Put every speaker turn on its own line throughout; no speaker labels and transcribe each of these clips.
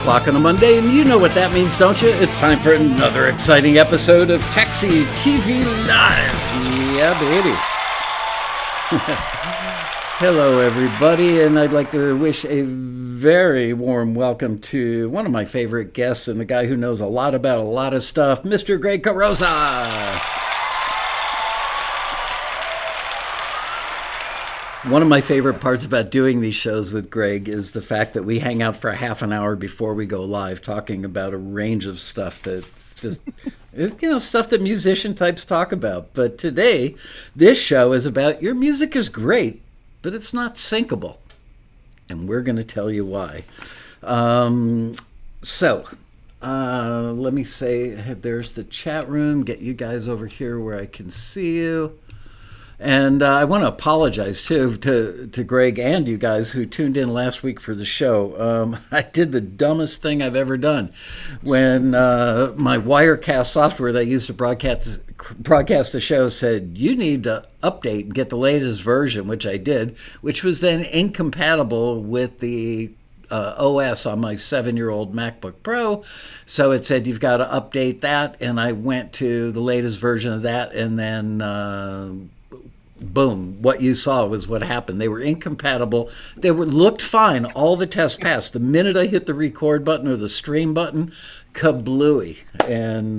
O'clock on a Monday, and you know what that means, don't you? It's time for another exciting episode of TAXITV Live. Yeah, baby. Hello, everybody, and I'd like to wish a very warm welcome to one of my favorite guests and the guy who knows a lot about a lot of stuff, Mr. Greg Carrozza. One of my favorite parts about doing these shows with Greg is the fact that we hang out for a half an hour before we go live talking about a range of stuff that's just, stuff that musician types talk about. But today, this show is about your music is great, but it's not syncable. And we're going to tell you why. Let me say, there's the chat room, get you guys over here where I can see you. And I want to apologize, too, to Greg and you guys who tuned in last week for the show. I did the dumbest thing I've ever done. When my Wirecast software that I used to broadcast the show said, you need to update and get the latest version, which I did, which was then incompatible with the OS on my 7-year-old MacBook Pro. So it said, you've got to update that. And I went to the latest version of that, and then boom, what you saw was what happened. They were incompatible. They looked fine. All the tests passed. The minute I hit the record button or the stream button, kablooey. And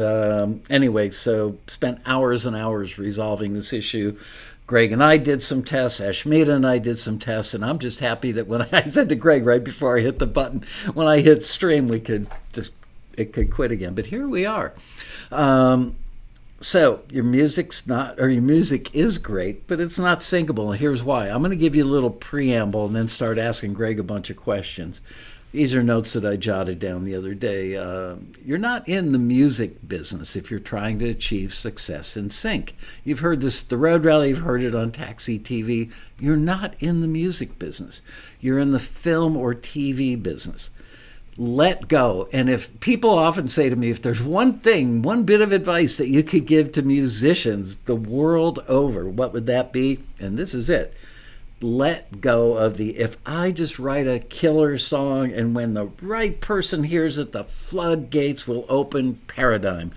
anyway, so spent hours and hours resolving this issue. Greg and I did some tests. Ashmita and I did some tests. And I'm just happy that when I said to Greg right before I hit the button, when I hit stream, it could quit again. But here we are. So your music is great, but it's not syncable. And here's why. I'm going to give you a little preamble and then start asking Greg a bunch of questions. These are notes that I jotted down the other day. You're not in the music business if you're trying to achieve success in sync. You've heard this, the Road Rally, you've heard it on TAXITV. You're not in the music business. You're in the film or TV business. Let go. And if people often say to me, if there's one bit of advice that you could give to musicians the world over, what would that be? And this is it. Let go of if I just write a killer song and when the right person hears it, the floodgates will open paradigm.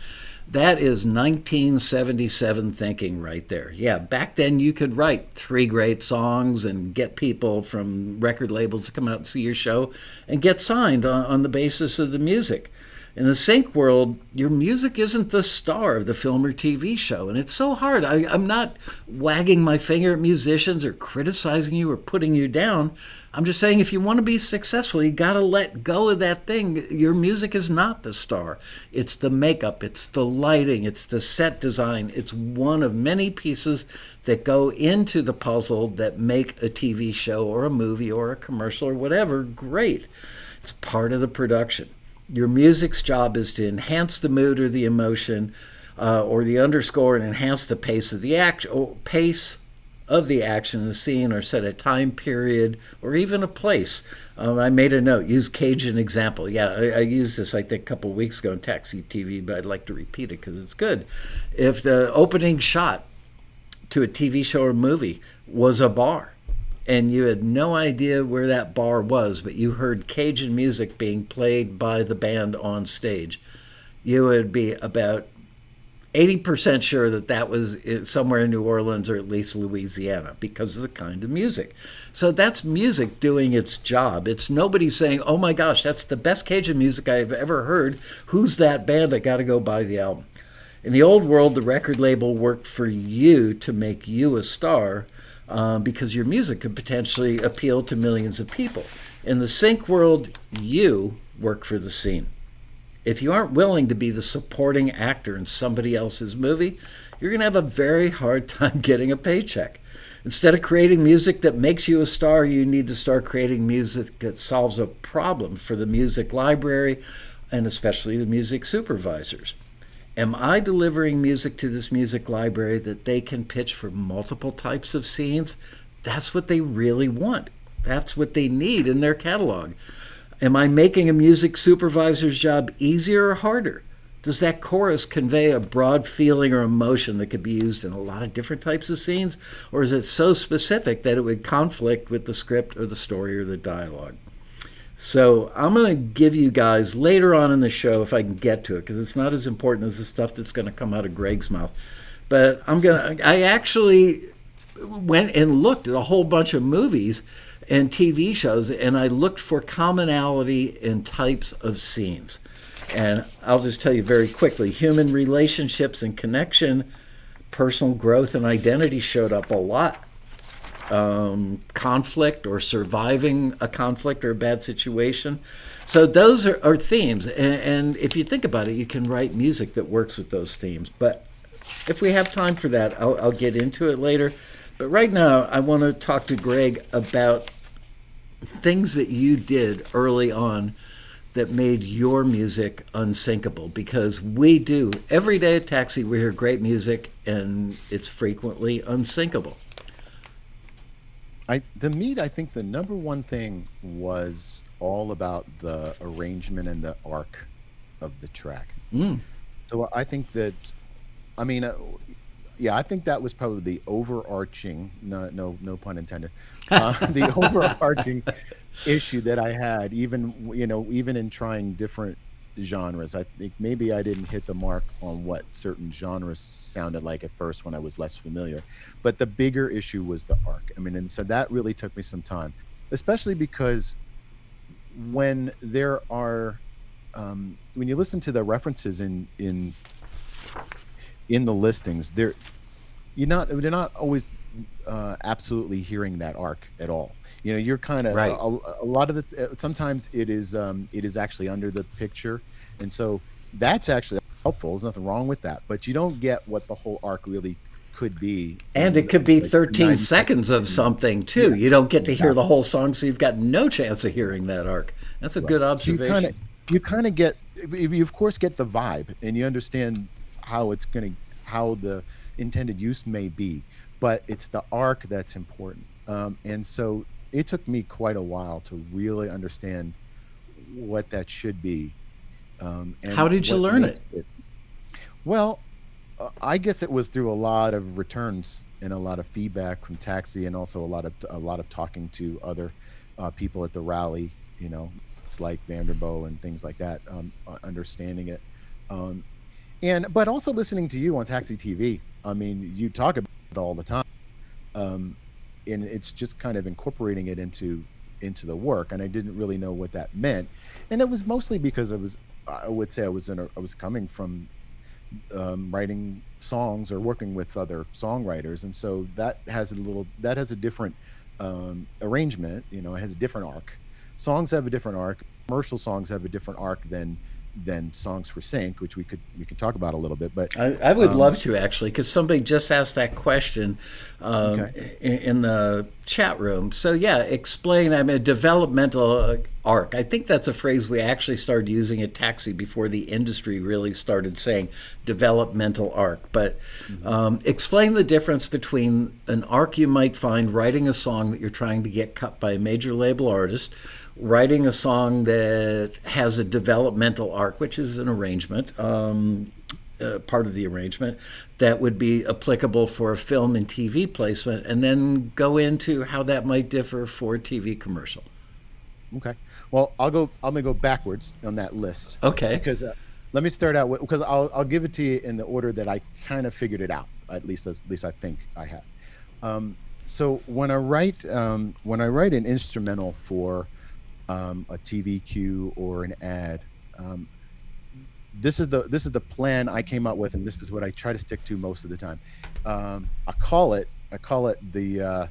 That is 1977 thinking right there. Yeah, back then you could write 3 great songs and get people from record labels to come out and see your show and get signed on the basis of the music. In the sync world, your music isn't the star of the film or TV show, and it's so hard. I'm not wagging my finger at musicians or criticizing you or putting you down. I'm just saying if you want to be successful, you got to let go of that thing. Your music is not the star. It's the makeup, it's the lighting, it's the set design. It's one of many pieces that go into the puzzle that make a TV show or a movie or a commercial or whatever great. It's part of the production. Your music's job is to enhance the mood or the emotion or the underscore and enhance the pace of the action in the scene or set a time period or even a place. I made a note, use Cajun example. Yeah, I used this, I think, a couple of weeks ago in TAXITV, but I'd like to repeat it because it's good. If the opening shot to a TV show or movie was a bar, and you had no idea where that bar was, but you heard Cajun music being played by the band on stage, you would be about 80% sure that was somewhere in New Orleans or at least Louisiana because of the kind of music. So that's music doing its job. It's nobody saying, oh my gosh, that's the best Cajun music I've ever heard. Who's that band? I got to go buy the album. In the old world, the record label worked for you to make you a star, because your music could potentially appeal to millions of people. In the sync world, you work for the scene. If you aren't willing to be the supporting actor in somebody else's movie, you're going to have a very hard time getting a paycheck. Instead of creating music that makes you a star, you need to start creating music that solves a problem for the music library and especially the music supervisors. Am I delivering music to this music library that they can pitch for multiple types of scenes? That's what they really want. That's what they need in their catalog. Am I making a music supervisor's job easier or harder? Does that chorus convey a broad feeling or emotion that could be used in a lot of different types of scenes? Or is it so specific that it would conflict with the script or the story or the dialogue? So I'm going to give you guys later on in the show, if I can get to it, because it's not as important as the stuff that's going to come out of Greg's mouth. But I actually went and looked at a whole bunch of movies and TV shows, and I looked for commonality in types of scenes. And I'll just tell you very quickly, human relationships and connection, personal growth and identity showed up a lot. Conflict or surviving a conflict or a bad situation. So those are themes. And if you think about it, you can write music that works with those themes. But if we have time for that, I'll get into it later. But right now, I want to talk to Greg about things that you did early on that made your music unsinkable, because we do every day at Taxi, we hear great music and it's frequently unsinkable.
I think the number one thing was all about the arrangement and the arc of the track. So I think that, I mean, yeah, I think that was probably the overarching, no pun intended, the overarching issue that I had, even in trying different genres. I think maybe I didn't hit the mark on what certain genres sounded like at first when I was less familiar. But the bigger issue was the arc. I mean, and so that really took me some time, especially because when there are, when you listen to the references in the listings, they're not always absolutely hearing that arc at all. You're kind of
Right.
a lot of it. Sometimes it is actually under the picture, and so that's actually helpful. There's nothing wrong with that, but you don't get what the whole arc really could be.
And it could be 13 seconds of something too.
Yeah,
You don't get to hear
exactly.
the whole song, so you've got no chance of hearing that arc. That's a
Right.
good
So
observation.
you kind of get, you of course get the vibe, and you understand how the intended use may be, but it's the arc that's important. And so it took me quite a while to really understand what that should be,
How
and
did you
what
learn
makes
it?
it. Well, I guess it was through a lot of returns and a lot of feedback from Taxi, and also a lot of talking to other people at the rally. It's like Vanderbo and things like that. Understanding it, um, but also listening to you on Taxi TV. I mean, you talk about it all the time, um, and it's just kind of incorporating it into the work. And I didn't really know what that meant, and it was mostly because I would say I was coming from writing songs or working with other songwriters, and so that has a different arrangement. It has a different arc. Songs have a different arc. Commercial songs have a different arc than songs for sync, which we could talk about a little bit. But
I would
um,
love to, actually, because somebody just asked that question
okay,
in the chat room. So yeah, explain. I mean, developmental arc. I think that's a phrase we actually started using at Taxi before the industry really started saying developmental arc. But
hmm
explain the difference between an arc you might find writing a song that you're trying to get cut by a major label artist, writing a song that has a developmental arc, which is an arrangement, part of the arrangement, that would be applicable for a film and TV placement, and then go into how that might differ for a TV commercial.
okay. Well, I'm gonna go backwards on that list,
Okay.
because let me start out with, because I'll give it to you in the order that I kind of figured it out. At least I think I have. So when I write an instrumental for a TV cue or an ad, um, this is the plan I came up with, and this is what I try to stick to most of the time. I call it the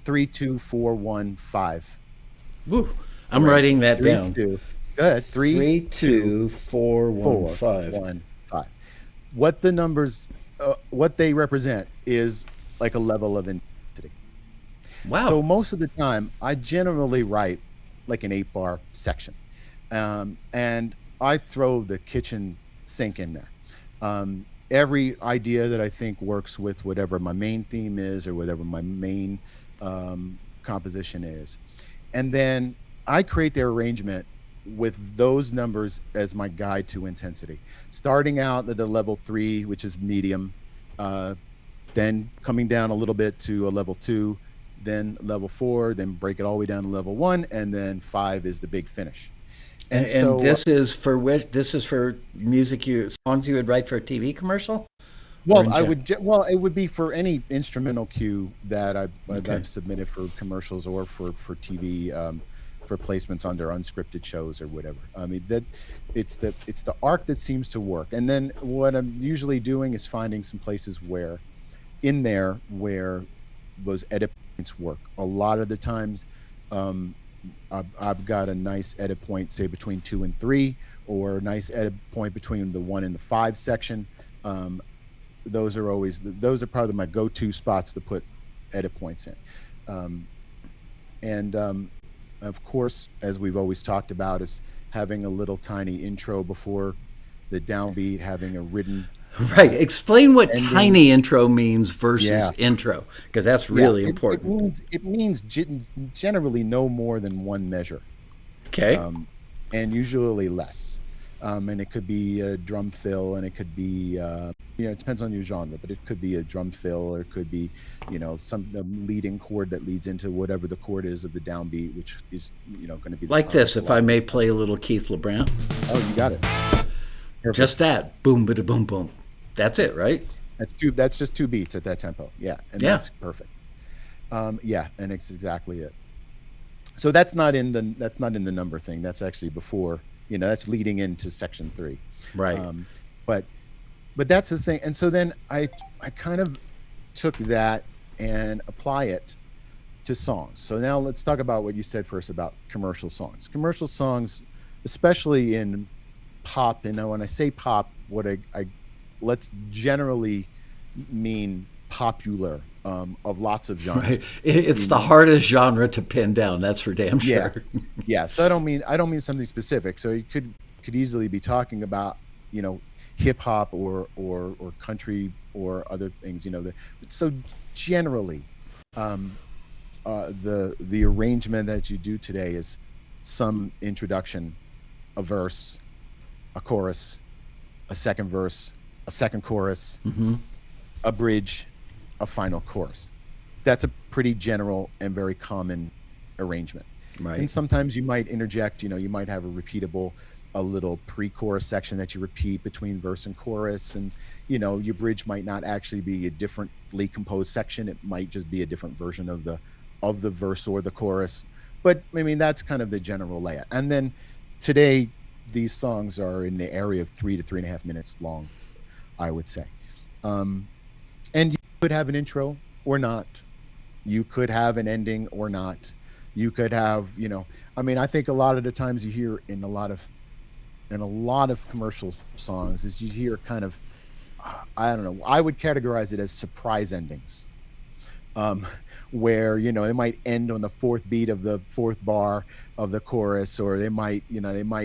3-2-4-1-5
Woo. I'm writing
arrangement.
that
Three
down.
two. Go ahead. Three,
Three,
two,
two, four, one,
four,
five.
one, five. What the numbers, what they represent is like a level of intensity. So
Wow.
most of the time, I generally write like an 8-bar section, and I throw the kitchen sink in there. Every idea that I think works with whatever my main theme is, or whatever my main composition is, and then I create the arrangement with those numbers as my guide to intensity. Starting out at the level 3, which is medium, uh, then coming down a little bit to a level 2, then level 4, then break it all the way down to level 1, and then 5 is the big finish.
And,
And
and
so,
this is for which? This is for songs you would write for a TV commercial, or
well,
in general?
well, it would be for any instrumental cue that
Okay.
I've submitted for commercials or for TV, for placements under unscripted shows or whatever. I mean, that it's the arc that seems to work. And then what I'm usually doing is finding some places where in there where those edit points work. A lot of the times, um, I've got a nice edit point, say between 2 and 3, or a nice edit point between the 1 and the 5 section. Um, those are probably my go-to spots to put edit points in. Um, and of course, as we've always talked about, is having a little tiny intro before the downbeat, having a written
Right. Explain what
ending.
tiny intro means versus
Yeah,
intro, because that's
yeah.
really
It
important.
means generally no more than one measure,
Okay.
um, and usually less. And it could be a drum fill, and it could be it depends on your genre, but it could be a drum fill, or it could be some leading chord that leads into whatever the chord is of the downbeat, which is going to be the
Like
tonic
this,
a
if
lot
I
of the
may
time.
play a little Keith LeBrun.
Oh, you got it. Perfect.
Just that. Boom, bada, boom, boom. That's it, right?
That's just 2 beats at that tempo. Yeah, and
Yeah.
that's perfect. Yeah, and it's exactly it. So that's not in the number thing. That's actually before, that's leading into section 3.
Right.
Um, but that's the thing. And so then I kind of took that and apply it to songs. So now let's talk about what you said first about commercial songs. Commercial songs, especially in pop, when I say pop, what I let's generally mean popular, of lots of
Right.
genres.
It's the hardest genre to pin down. That's for damn
Yeah,
sure.
yeah. So I don't mean something specific. So you could easily be talking about hip hop or country or other things. So generally, um, the arrangement that you do today is some introduction, a verse, a chorus, a second verse, a second chorus, a bridge, a final chorus. That's a pretty general and very common arrangement. And
Right.
sometimes you might interject, you might have a little pre-chorus section that you repeat between verse and chorus. And, your bridge might not actually be a differently composed section. It might just be a different version of the verse or the chorus. But I mean, that's kind of the general layout. And then today, these songs are in the area of 3 to 3.5 minutes long, I would say. Um, and you could have an intro or not. You could have an ending or not. You could have, I mean, I think a lot of the times you hear in a lot of commercial songs is you hear kind of, I don't know, I would categorize it as surprise endings, um, where they might end on the fourth beat of the fourth bar of the chorus, or they might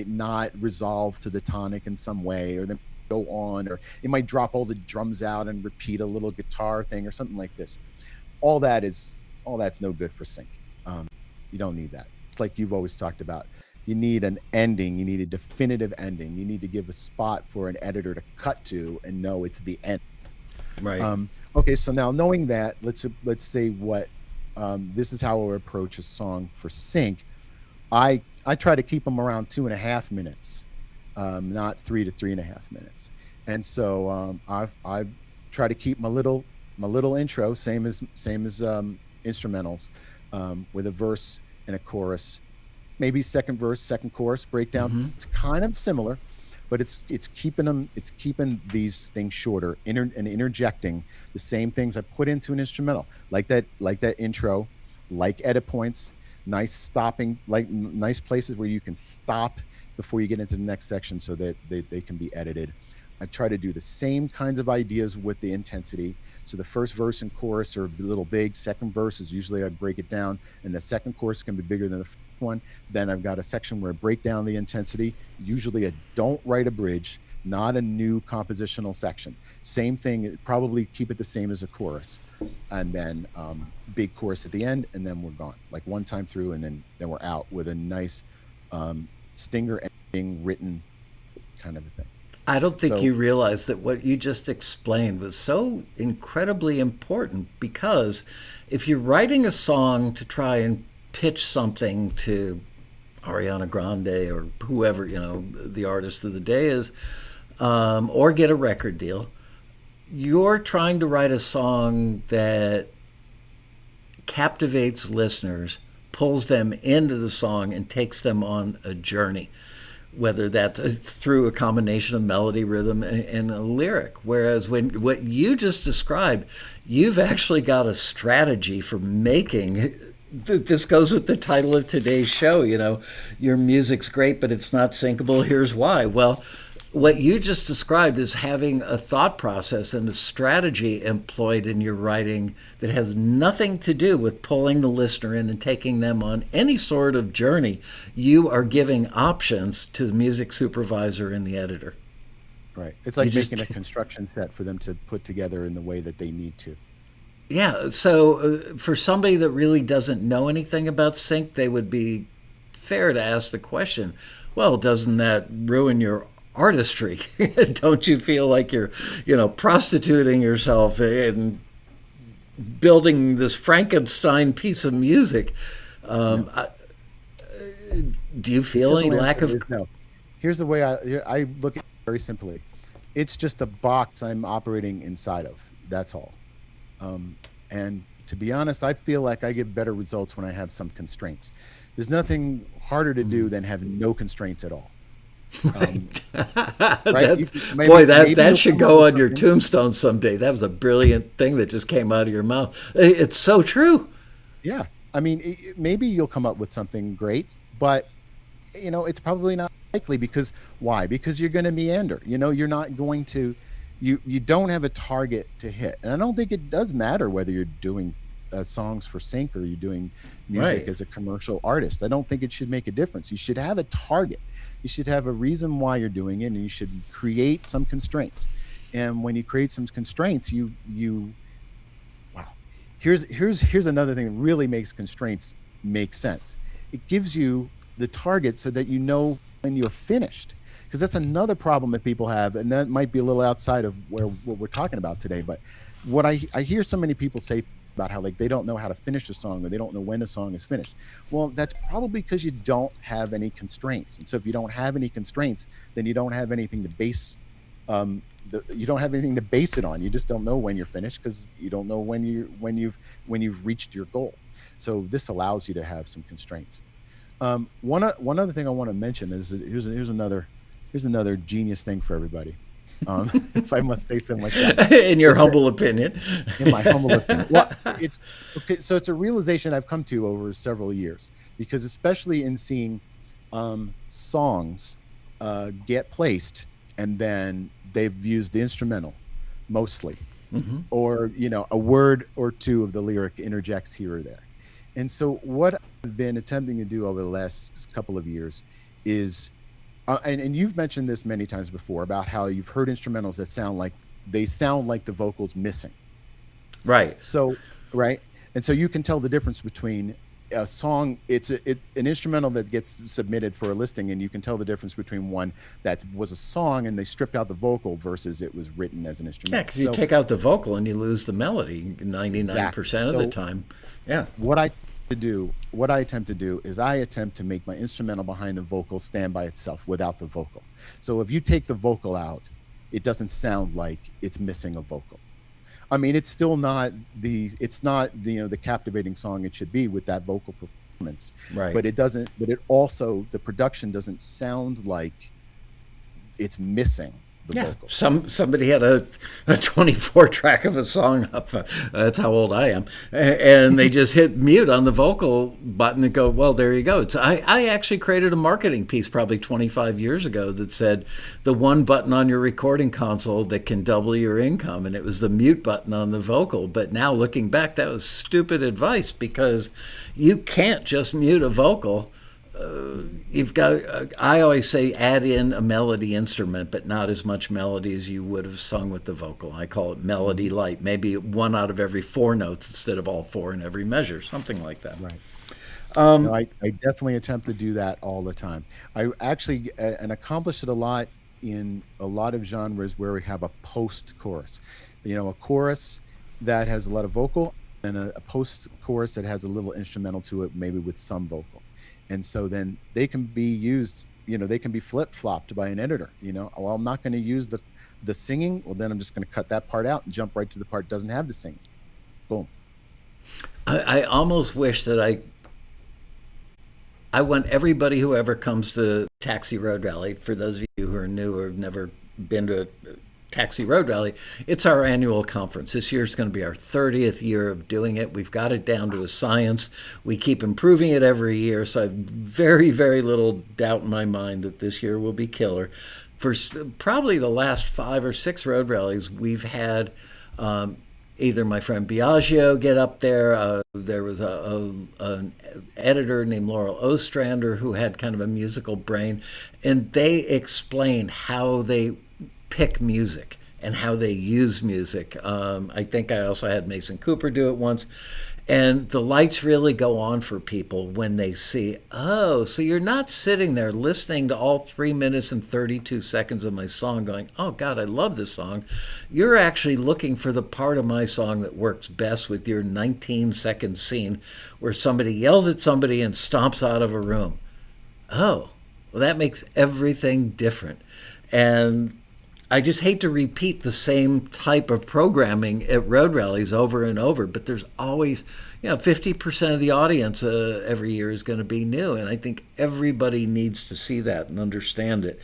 not resolve to the tonic in some way, or they go on, or it might drop all the drums out and repeat a little guitar thing or something like this. All that's no good for sync. Um, you don't need that. It's like you've always talked about. You need an ending. You need a definitive ending. You need to give a spot for an editor to cut to and know it's the end.
Right.
Okay, so now knowing that, let's say what this is how I would approach a song for sync. I try to keep them around 2.5 minutes, not 3 to 3.5 minutes. And so I try to keep my little intro same as instrumentals, with a verse and a chorus, maybe second verse, second chorus breakdown. It's kind of similar, but it's keeping these things shorter, and interjecting the same things I put into an instrumental, like that intro, like edit points, nice stopping, like nice places where you can stop before you get into the next section so that they can be edited. I try to do the same kinds of ideas with the intensity. So the first verse and chorus are a little big. Second verse is usually I break it down, and the second chorus can be bigger than the first one. Then I've got a section where I break down the intensity. Usually I don't write a bridge, not a new compositional section. Same thing, probably keep it the same as a chorus. And then big chorus at the end, and then we're gone. Like one time through, and then we're out with a nice stinger ending written kind of a thing.
I don't think
So
you realize that what you just explained was so incredibly important, because if you're writing a song to try and pitch something to Ariana Grande or whoever, the artist of the day is, or get a record deal, you're trying to write a song that captivates listeners, pulls them into the song, and takes them on a journey, whether that's through a combination of melody, rhythm, and a lyric. Whereas when what you just described, you've actually got a strategy for making. This goes with the title of today's show. Your music's great, but it's not syncable. Here's why. Well, what you just described is having a thought process and a strategy employed in your writing that has nothing to do with pulling the listener in and taking them on any sort of journey. You are giving options to the music supervisor and the editor.
right, it's like making a construction set for them to put together in the way that they need to.
Yeah, so for somebody that really doesn't know anything about sync, they would be fair to ask the question, well, doesn't that ruin your artistry? Don't you feel like you're, prostituting yourself and building this Frankenstein piece of music? Do you feel any lack of?
No. Here's the way I look at it very simply. It's just a box I'm operating inside of. That's all. And to be honest, I feel like I get better results when I have some constraints. There's nothing harder to do than have no constraints at all.
Right.
Right?
That should go on your tombstone someday. That was a brilliant thing that just came out of your mouth. It's so true.
Yeah. I mean, maybe you'll come up with something great, but it's probably not likely. Because why? Because you're going to meander. You're not going to. You don't have a target to hit, and I don't think it does matter whether you're doing songs for sync or you're doing music
Right.
as a commercial artist. I don't think it should make a difference. You should have a target. You should have a reason why you're doing it, and you should create some constraints. And when you create some constraints, wow. Here's another thing that really makes constraints make sense. It gives you the target so that you know when you're finished. Because that's another problem that people have, and that might be a little outside of what we're talking about today. But what I hear so many people say about how they don't know how to finish a song, or they don't know when a song is finished. Well, that's probably because you don't have any constraints. And so if you don't have any constraints, then you don't have anything to base you don't have anything to base it on. You just don't know when you're finished, because you don't know when you've reached your goal. So this allows you to have some constraints. One other thing I want to mention is that here's another genius thing for everybody. If I must say so myself.
In your humble opinion.
In my humble opinion. Well, it's okay. So it's a realization I've come to over several years, because especially in seeing songs get placed, and then they've used the instrumental mostly, or a word or two of the lyric interjects here or there. And so what I've been attempting to do over the last couple of years is, and you've mentioned this many times before, about how you've heard instrumentals that sound like the vocals missing.
Right.
So, right. And so you can tell the difference between a song, an instrumental that gets submitted for a listing, and you can tell the difference between one that was a song and they stripped out the vocal versus it was written as an instrumental.
Yeah, because you take out the vocal and you lose the melody 99% of the time. Yeah.
What I attempt to do is I attempt to make my instrumental behind the vocal stand by itself without the vocal. So if you take the vocal out, it doesn't sound like it's missing a vocal. I mean, it's still not the captivating song it should be with that vocal performance.
Right.
But it also, the production doesn't sound like it's missing the vocal.
Somebody had a 24 track of a song up. That's how old I am, and they just hit mute on the vocal button and go, well, there you go. So I actually created a marketing piece probably 25 years ago that said the one button on your recording console that can double your income, and it was the mute button on the vocal. But now looking back, that was stupid advice, because you can't just mute a vocal. You've got, I always say, add in a melody instrument, but not as much melody as you would have sung with the vocal. I call it melody light, maybe one out of every four notes instead of all four in every measure, something like that.
Right. I definitely attempt to do that all the time. I actually and accomplish it a lot in a lot of genres where we have a post chorus, a chorus that has a lot of vocal and a post chorus that has a little instrumental to it, maybe with some vocal. And so then they can be used, they can be flip flopped by an editor. Well, I'm not going to use the singing. Well, then I'm just going to cut that part out and jump right to the part that doesn't have the singing. Boom.
I almost wish that I want everybody who ever comes to Taxi Road Rally, for those of you who are new or have never been to a Taxi Road Rally, it's our annual conference. This year is going to be our 30th year of doing it. We've got it down to a science. We keep improving it every year, so I have very, very little doubt in my mind that this year will be killer. For probably the last 5 or 6 road rallies, we've had either my friend Biagio get up there. There was an editor named Laurel Ostrander who had kind of a musical brain, and they explained how they pick music and how they use music. I think I also had Mason Cooper do it once. And the lights really go on for people when they see, oh, so you're not sitting there listening to all 3 minutes and 32 seconds of my song going, oh, God, I love this song. You're actually looking for the part of my song that works best with your 19-second scene where somebody yells at somebody and stomps out of a room. Oh, well, that makes everything different. And I just hate to repeat the same type of programming at road rallies over and over, but there's always, 50% of the audience every year is going to be new, and I think everybody needs to see that and understand it.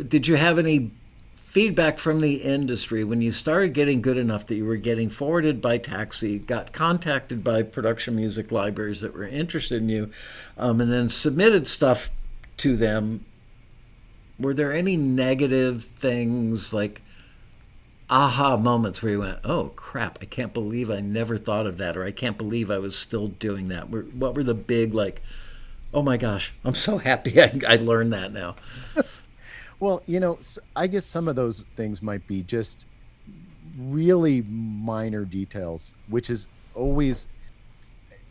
Did you have any feedback from the industry when you started getting good enough that you were getting forwarded by Taxi, got contacted by production music libraries that were interested in you, and then submitted stuff to them? Were there any negative things, like aha moments where you went, oh crap, I can't believe I never thought of that, or I can't believe I was still doing that? What were the big, like, oh my gosh, I'm so happy I learned that now?
Well, I guess some of those things might be just really minor details, which is always,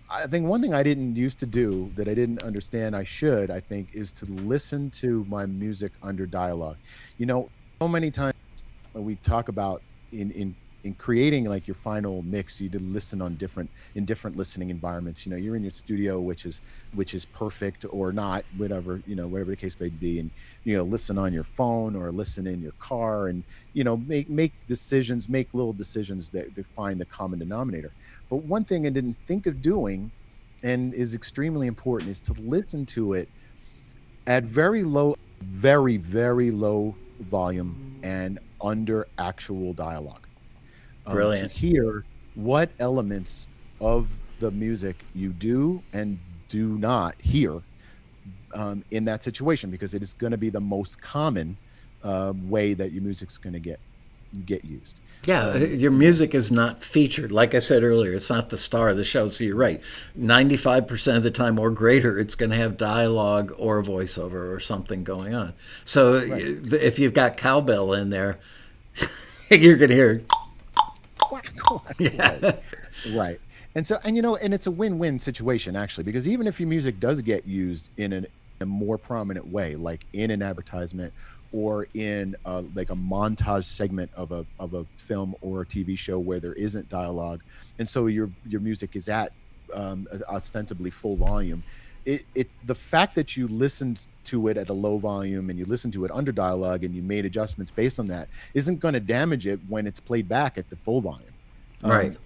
I think one thing I didn't used to do that I didn't understand I think, is to listen to my music under dialogue. So many times when we talk about in creating like your final mix, you did listen in different listening environments. You're in your studio, which is perfect or not, whatever the case may be, and listen on your phone or listen in your car, and make little decisions that define the common denominator. But one thing I didn't think of doing, and is extremely important, is to listen to it at very low, very, very low volume and under actual dialogue.
Brilliant.
To hear what elements of the music you do and do not hear in that situation, because it is going to be the most common way that your music's going to get used.
Yeah, your music is not featured. Like I said earlier, it's not the star of the show. So you're right. 95% of the time or greater, it's going to have dialogue or a voiceover or something going on. So
Right.
if you've got cowbell in there, you're going to hear. Yeah.
Right. And so, and it's a win-win situation, actually, because even if your music does get used in a more prominent way, like in an advertisement or in like a montage segment of a film or a TV show where there isn't dialogue, and so your music is at ostensibly full volume, the fact that you listened to it at a low volume and you listened to it under dialogue and you made adjustments based on that isn't going to damage it when it's played back at the full volume.
Right.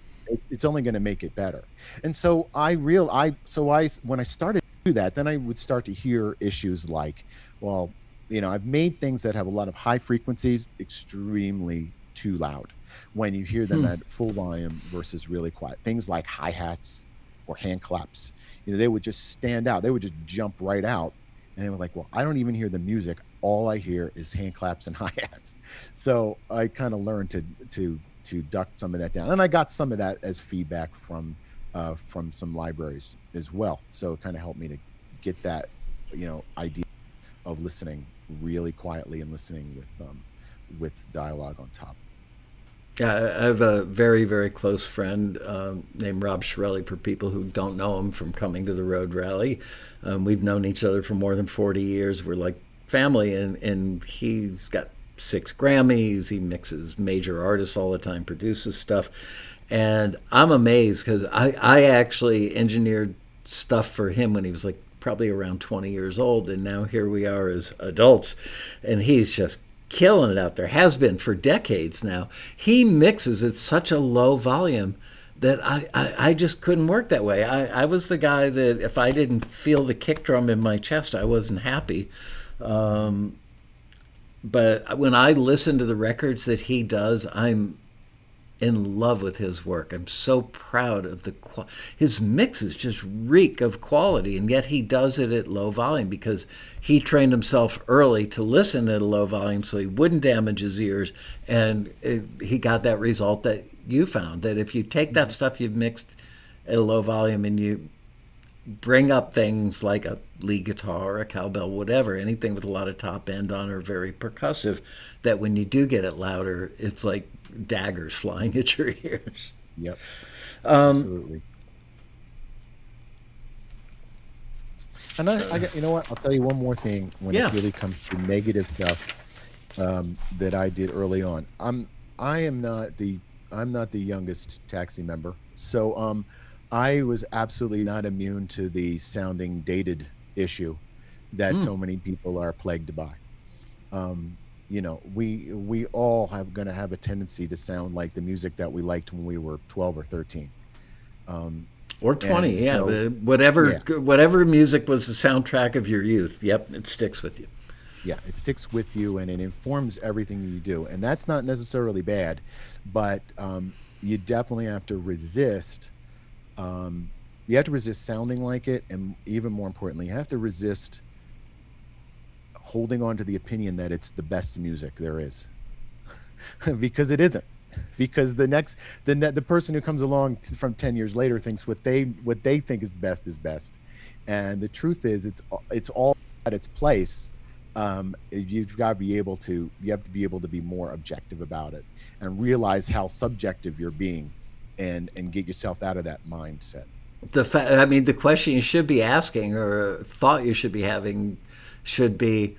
It's only going to make it better. And so when I started to do that, then I would start to hear issues like, well, I've made things that have a lot of high frequencies extremely too loud when you hear them at full volume versus really quiet. Things like hi-hats or hand claps, they would just stand out. They would just jump right out. And they were like, well, I don't even hear the music. All I hear is hand claps and hi-hats. So I kind of learned to duck some of that down. And I got some of that as feedback from some libraries as well. So it kind of helped me to get that, idea of listening really quietly and listening with dialogue on top.
I have a very, very close friend named Rob Shirelli, for people who don't know him from coming to the Road Rally. We've known each other for more than 40 years. We're like family, and he's got 6 Grammys. He mixes major artists all the time, produces stuff. And I'm amazed because I actually engineered stuff for him when he was like probably around 20 years old. And now here we are as adults, and he's just killing it out there, has been for decades now. He mixes at such a low volume that I just couldn't work that way. I was the guy that if I didn't feel the kick drum in my chest, I wasn't happy. But when I listen to the records that he does, I'm in love with his work. I'm so proud of his mixes just reek of quality, and yet he does it at low volume because he trained himself early to listen at a low volume so he wouldn't damage his ears, and he got that result that you found, that if you take that stuff you've mixed at a low volume and you bring up things like a lead guitar or a cowbell, whatever, anything with a lot of top end on or very percussive, that when you do get it louder, it's like daggers flying at your ears.
Yep. Absolutely. And you know what? I'll tell you one more thing when it really comes to negative stuff that I did early on. I'm not the youngest Taxi member, so I was absolutely not immune to the sounding dated issue that so many people are plagued by. You know, we all going to have a tendency to sound like the music that we liked when we were 12 or 13.
Or 20, so, whatever music was the soundtrack of your youth. Yep, it sticks with you.
Yeah, it sticks with you, and it informs everything you do. And that's not necessarily bad, but you definitely have to resist. You have to resist sounding like it, and even more importantly, you have to resist holding on to the opinion that it's the best music there is, because it isn't. Because the person who comes along from 10 years later thinks what they think is best, and the truth is it's all at its place. You've got to be able to be more objective about it and realize how subjective you're being, and get yourself out of that mindset.
The question you should be asking, or thought you should be having, should be,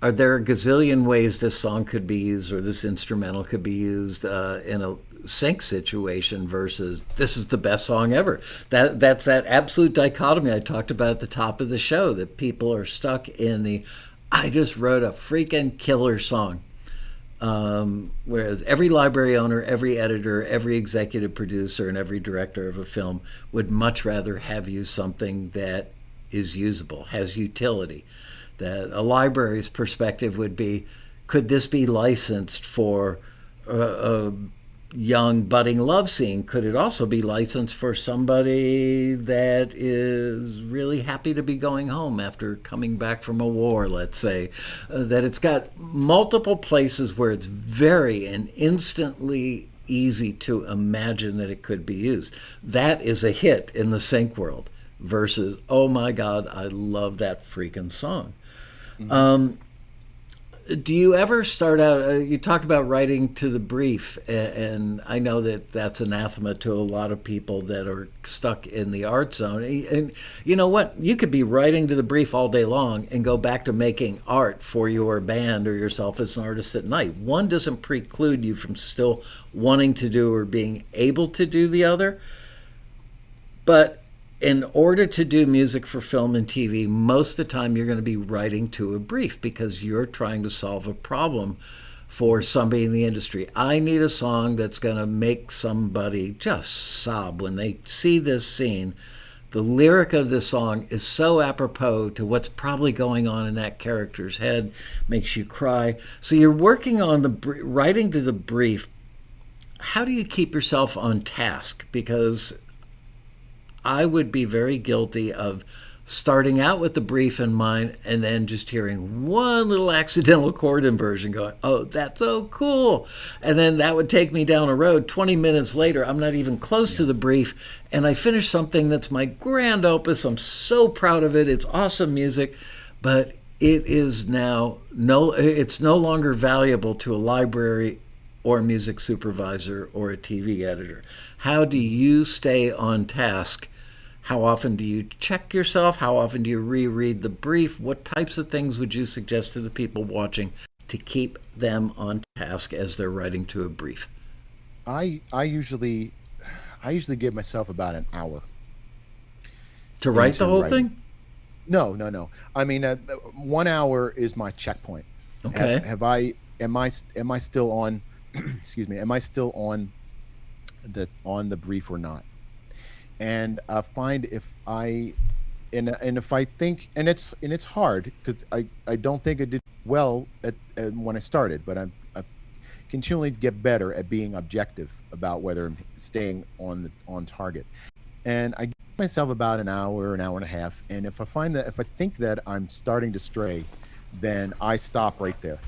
are there a gazillion ways this song could be used, or this instrumental could be used in a sync situation, versus this is the best song ever? That's that absolute dichotomy I talked about at the top of the show, that people are stuck in the, I just wrote a freaking killer song. Whereas every library owner, every editor, every executive producer, and every director of a film would much rather have you something that is usable, has utility. That a library's perspective would be, could this be licensed for a young budding love scene? Could it also be licensed for somebody that is really happy to be going home after coming back from a war, let's say? That it's got multiple places where it's very and instantly easy to imagine that it could be used. That is a hit in the sync world, versus, oh my God, I love that freaking song. Do you ever start out, you talked about writing to the brief, and I know that that's anathema to a lot of people that are stuck in the art zone. And you know what? You could be writing to the brief all day long and go back to making art for your band or yourself as an artist at night. One doesn't preclude you from still wanting to do or being able to do the other. But in order to do music for film and TV, most of the time you're going to be writing to a brief because you're trying to solve a problem for somebody in the industry. I need a song that's going to make somebody just sob when they see this scene. The lyric of this song is so apropos to what's probably going on in that character's head, makes you cry. So you're working on writing to the brief. How do you keep yourself on task? Because I would be very guilty of starting out with the brief in mind and then just hearing one little accidental chord inversion going, oh, that's so cool. And then that would take me down a road. 20 minutes later, I'm not even close to the brief, and I finish something that's my grand opus. I'm so proud of it. It's awesome music, but it is now it's no longer valuable to a library or a music supervisor or a TV editor. How do you stay on task? How often do you check yourself? How often do you reread the brief? What types of things would you suggest to the people watching to keep them on task as they're writing to a brief?
I usually give myself about an hour
To write the
into
whole
writing.
thing?
No, no, no. I mean, 1 hour is my checkpoint.
Okay.
Am I still on? Excuse me. Am I still on the brief or not? And I find if I and if I think, and it's hard because I don't think I did well at when I started, but I continually get better at being objective about whether I'm staying on target. And I give myself about an hour and a half. And if I think that I'm starting to stray, then I stop right there.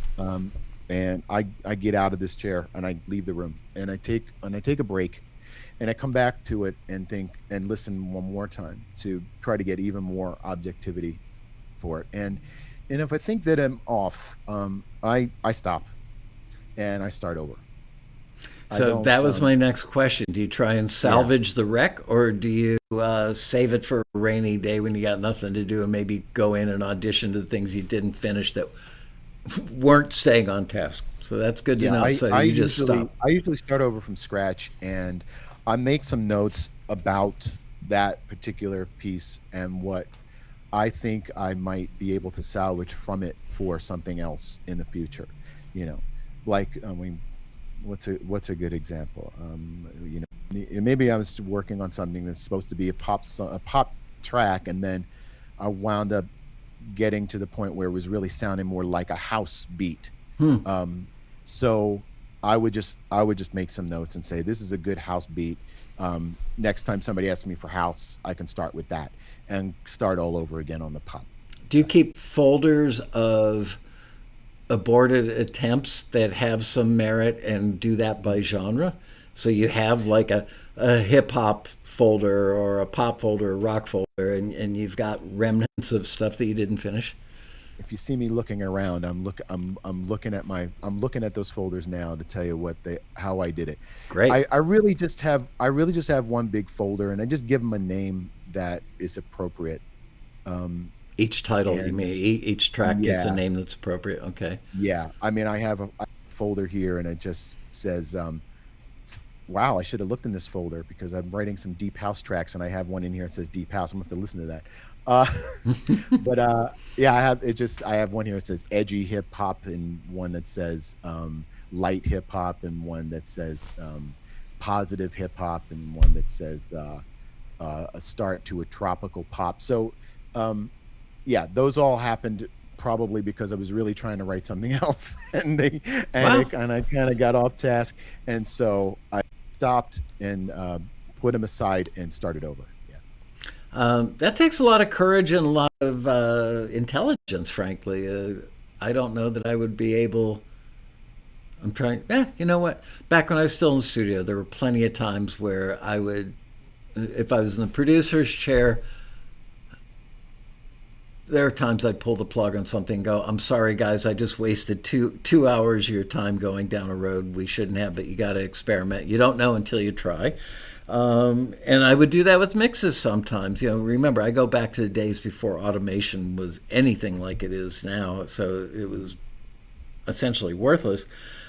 And I get out of this chair and I leave the room and I take a break and I come back to it and think and listen one more time to try to get even more objectivity for it. And if I think that I'm off, I stop and I start over. I
So
don't,
that was my next question. Do you try and
yeah.
salvage the wreck, or do you save it for a rainy day when you got nothing to do and maybe go in and audition to the things you didn't finish that weren't staying on task? So that's good to
Yeah,
know. So you just stop.
I usually start over from scratch and I make some notes about that particular piece and what I think I might be able to salvage from it for something else in the future. You know, like I mean, what's a good example? Maybe I was working on something that's supposed to be a pop track, and then I wound up getting to the point where it was really sounding more like a house beat. Um, so I would just make some notes and say this is a good house beat. Next time somebody asks me for house, I can start with that and start all over again on the pop
Do you
track.
keep folders of aborted attempts that have some merit and do that by genre? So you have like a hip hop folder or a pop folder or rock folder, and you've got remnants of stuff that you didn't finish.
If you see me looking around, I'm looking at those folders now to tell you how I did it.
Great.
I really just have one big folder and I just give them a name that is appropriate. Um,
Each title, you
and
mean each track gets a
yeah,
name that's appropriate. Okay.
yeah. I mean, I have a folder here and it just says, wow, I should have looked in this folder because I'm writing some deep house tracks and I have one in here that says deep house. I'm gonna have to listen to that. Uh, but yeah, I have one here that says edgy hip hop and one that says light hip hop and one that says positive hip hop and one that says a start to a tropical pop. So um, yeah, those all happened probably because I was really trying to write something else and
Wow.
I kind of got off task, and so I stopped and put them aside and started over. Yeah.
That takes a lot of courage and a lot of intelligence, frankly. I don't know that I would be able. I'm trying. You know what? Back when I was still in the studio, there were plenty of times where I would, if I was in the producer's chair, there are times I'd pull the plug on something and go, I'm sorry, guys, I just wasted two hours of your time going down a road we shouldn't have, but you got to experiment. You don't know until you try. And I would do that with mixes sometimes. Remember, I go back to the days before automation was anything like it is now, so it was essentially worthless.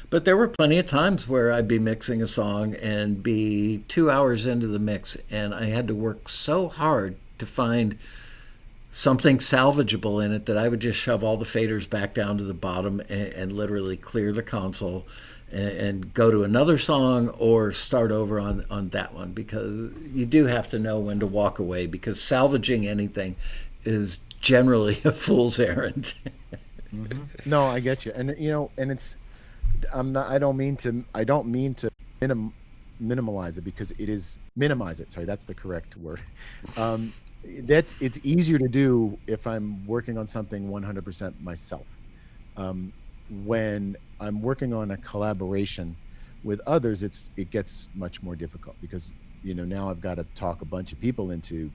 But there were plenty of times where I'd be mixing a song and be 2 hours into the mix, and I had to work so hard to find something salvageable in it that I would just shove all the faders back down to the bottom and literally clear the console and go to another song or start over on that one, because you do have to know when to walk away, because salvaging anything is generally a fool's errand.
No, I get you, and and it's I'm not. I don't mean to minimalize it because it is minimize it. Sorry, that's the correct word. Um, it's easier to do if I'm working on something 100% myself. Um, when I'm working on a collaboration with others, it gets much more difficult because now I've got to talk a bunch of people into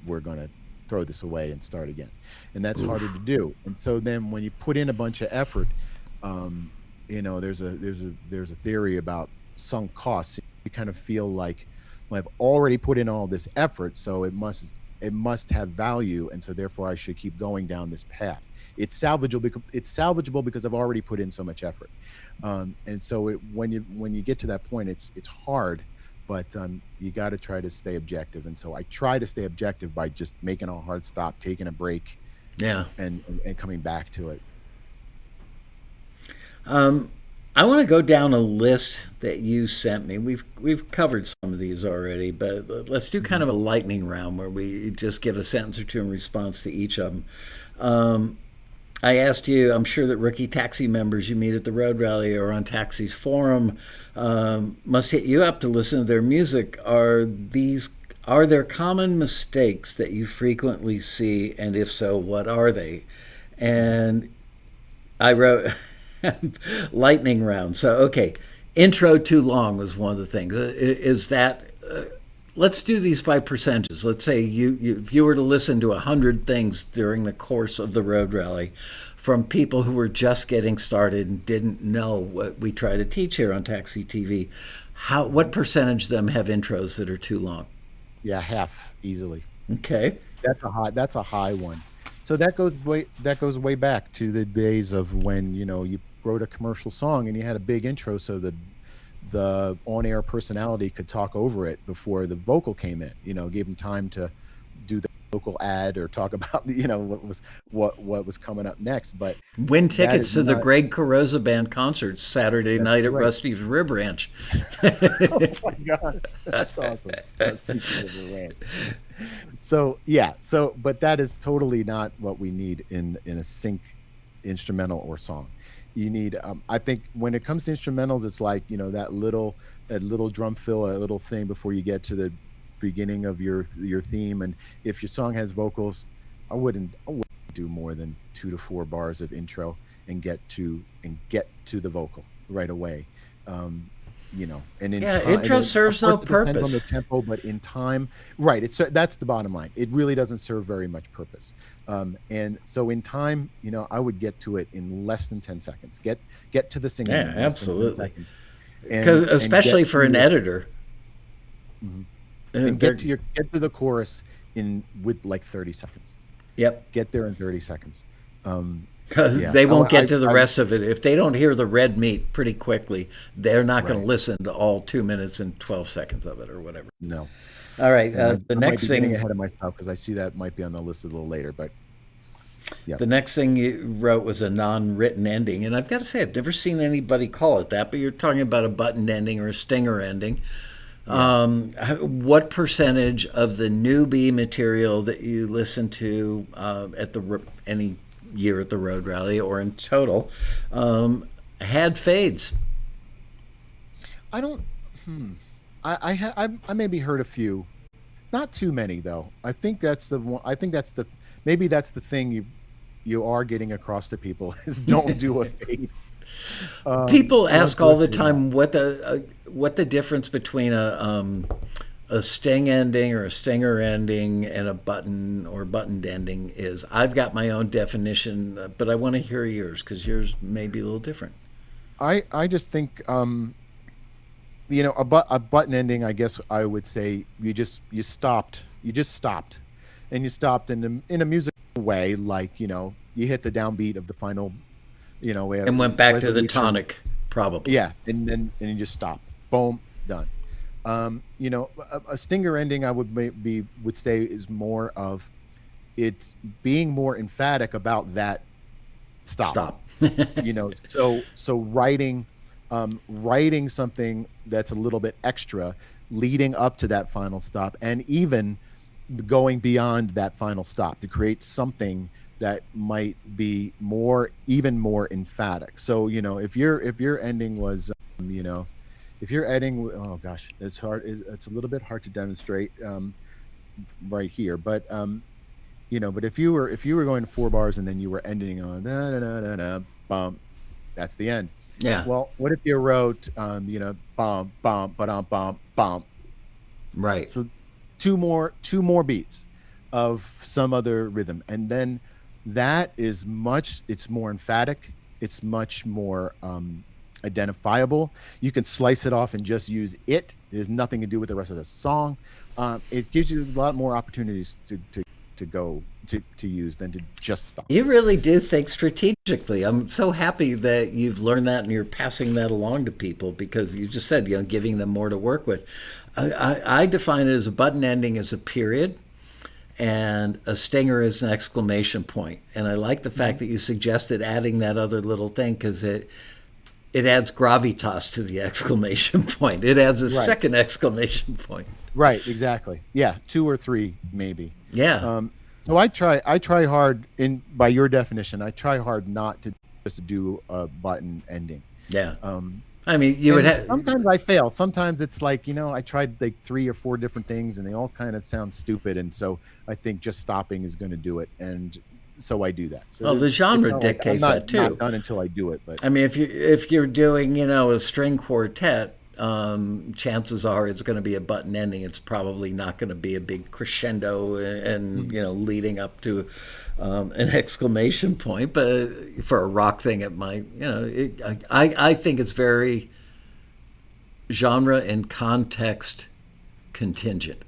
we're going to throw this away and start again, and that's harder
Oof.
to do. And so then when you put in a bunch of effort, um, there's a theory about sunk costs. You kind of feel like, well, I've already put in all this effort, so it must have value, and so therefore I should keep going down this path. It's salvageable because I've already put in so much effort. And so when you get to that point, it's hard, but you got to try to stay objective. And so I try to stay objective by just making a hard stop, taking a break,
Yeah.
and coming back to it.
I want to go down a list that you sent me. We've covered some of these already, but let's do kind of a lightning round where we just give a sentence or two in response to each of them. I asked you, I'm sure that rookie Taxi members you meet at the Road Rally or on Taxi's forum must hit you up to listen to their music. Are there common mistakes that you frequently see, and if so, what are they? And I wrote lightning round. So, okay, intro too long was one of the things. Is that let's do these by percentages. Let's say if you were to listen to 100 things during the course of the Road Rally from people who were just getting started and didn't know what we try to teach here on TAXITV, what percentage of them have intros that are too long?
Yeah, half easily.
Okay.
That's a high one. So that goes way back to the days of when you wrote a commercial song and you had a big intro, so the on-air personality could talk over it before the vocal came in. Gave them time to do the local ad or talk about what was coming up next. But
win tickets to the Greg Carrozza band concert Saturday night at
right.
Rusty's Rib Ranch.
Oh my God, that's awesome. Rusty's Rib Ranch. So yeah, but that is totally not what we need in a sync instrumental or song. You need, I think, when it comes to instrumentals, it's like that little drum fill, a little thing before you get to the beginning of your theme. And if your song has vocals, I wouldn't do more than 2 to 4 bars of intro and get to the vocal right away. And
intro serves no purpose.
Depends on the tempo, but in time, right? That's the bottom line. It really doesn't serve very much purpose. And so in time, I would get to it in less than 10 seconds. Get to the singing.
Yeah, absolutely.
Because
especially for an editor.
Mm-hmm. And get to the chorus with like 30 seconds.
Yep.
Get there in 30 seconds.
Because they won't get to the rest of it. If they don't hear the red meat pretty quickly, they're not going to listen to all 2 minutes and 12 seconds of it or whatever.
No.
All right.
The next thing, getting ahead of myself because I see that might be on the list a little later, but yeah.
The next thing you wrote was a non-written ending, and I've got to say I've never seen anybody call it that. But you're talking about a buttoned ending or a stinger ending. Yeah. What percentage of the newbie material that you listen to at any year at the Road Rally or in total had fades?
I don't. I maybe heard a few, not too many though. I think that's the one. I think that's the thing you are getting across to people is don't do a fade.
People ask all the time what the difference between a sting ending or a stinger ending and a button or buttoned ending is. I've got my own definition, but I want to hear yours because yours may be a little different.
I just think a button ending, I guess I would say you just stopped and you stopped in a musical way, like you hit the downbeat of the final,
and went back to the tonic, probably.
Yeah, and you just stop, boom, done. A stinger ending I would say is more of it's being more emphatic about that stop. So writing something that's a little bit extra leading up to that final stop, and even going beyond that final stop to create something that might be even more emphatic. So if your ending was if you're ending, oh gosh, it's hard. It's a little bit hard to demonstrate right here, but but if you were going 4 bars and then you were ending on da da da da da bum, that's the end.
Yeah.
Well, what if you wrote bum bum ba bum bum?
Right.
So two more beats of some other rhythm, and then that is it's more emphatic. It's much more identifiable. You can slice it off and just use it. It has nothing to do with the rest of the song. It gives you a lot more opportunities to go to use than to just stop.
You really do think strategically. I'm so happy that you've learned that and you're passing that along to people, because you just said, giving them more to work with. I define it as a button ending as a period, and a stinger is an exclamation point. And I like the fact that you suggested adding that other little thing, because it adds gravitas to the exclamation point. It adds a second exclamation point.
Right, exactly. Yeah, 2 or 3 maybe.
Yeah.
So I try hard, by your definition, I try hard not to just do a button ending.
Yeah. I mean, you would have.
Sometimes I fail. Sometimes it's like, I tried like 3 or 4 different things and they all kind of sound stupid. And so I think just stopping is going to do it. And so I do that. So
the genre dictates that too.
I'm not done until I do it. But
I mean, if you're doing, a string quartet, chances are it's going to be a button ending. It's probably not going to be a big crescendo and leading up to an exclamation point. But for a rock thing, it might. I think it's very genre and context contingent.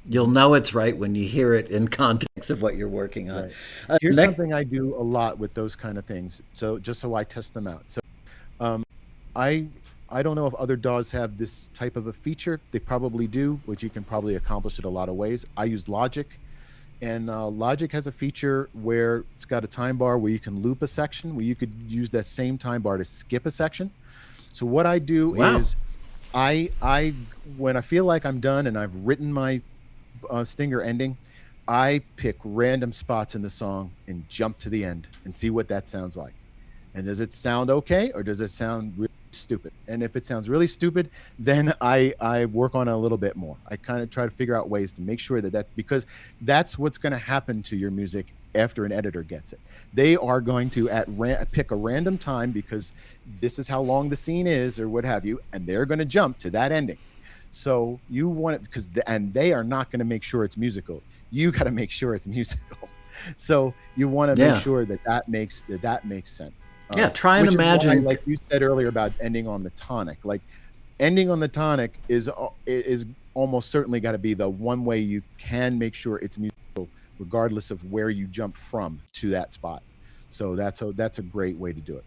You'll know it's right when you hear it in context of what you're working on.
Right. Here's something I do a lot with those kind of things. So just so I test them out. So I don't know if other DAWs have this type of a feature. They probably do, which you can probably accomplish it a lot of ways. I use Logic, and Logic has a feature where it's got a time bar where you can loop a section, where you could use that same time bar to skip a section. So what I do is I when I feel like I'm done and I've written my stinger ending, I pick random spots in the song and jump to the end and see what that sounds like. And does it sound okay, or does it sound really stupid? And if it sounds really stupid, then I work on it a little bit more. I kind of try to figure out ways to make sure that that's, because that's what's going to happen to your music after an editor gets it. They are going to pick a random time, because this is how long the scene is or what have you, and they're going to jump to that ending. So you want it, and they are not going to make sure it's musical. You got to make sure it's musical. So you want to make sure that makes sense.
Try and imagine,
like you said earlier about ending on the tonic. Like ending on the tonic is almost certainly got to be the one way you can make sure it's musical, regardless of where you jump from to that spot. So that's a great way to do it.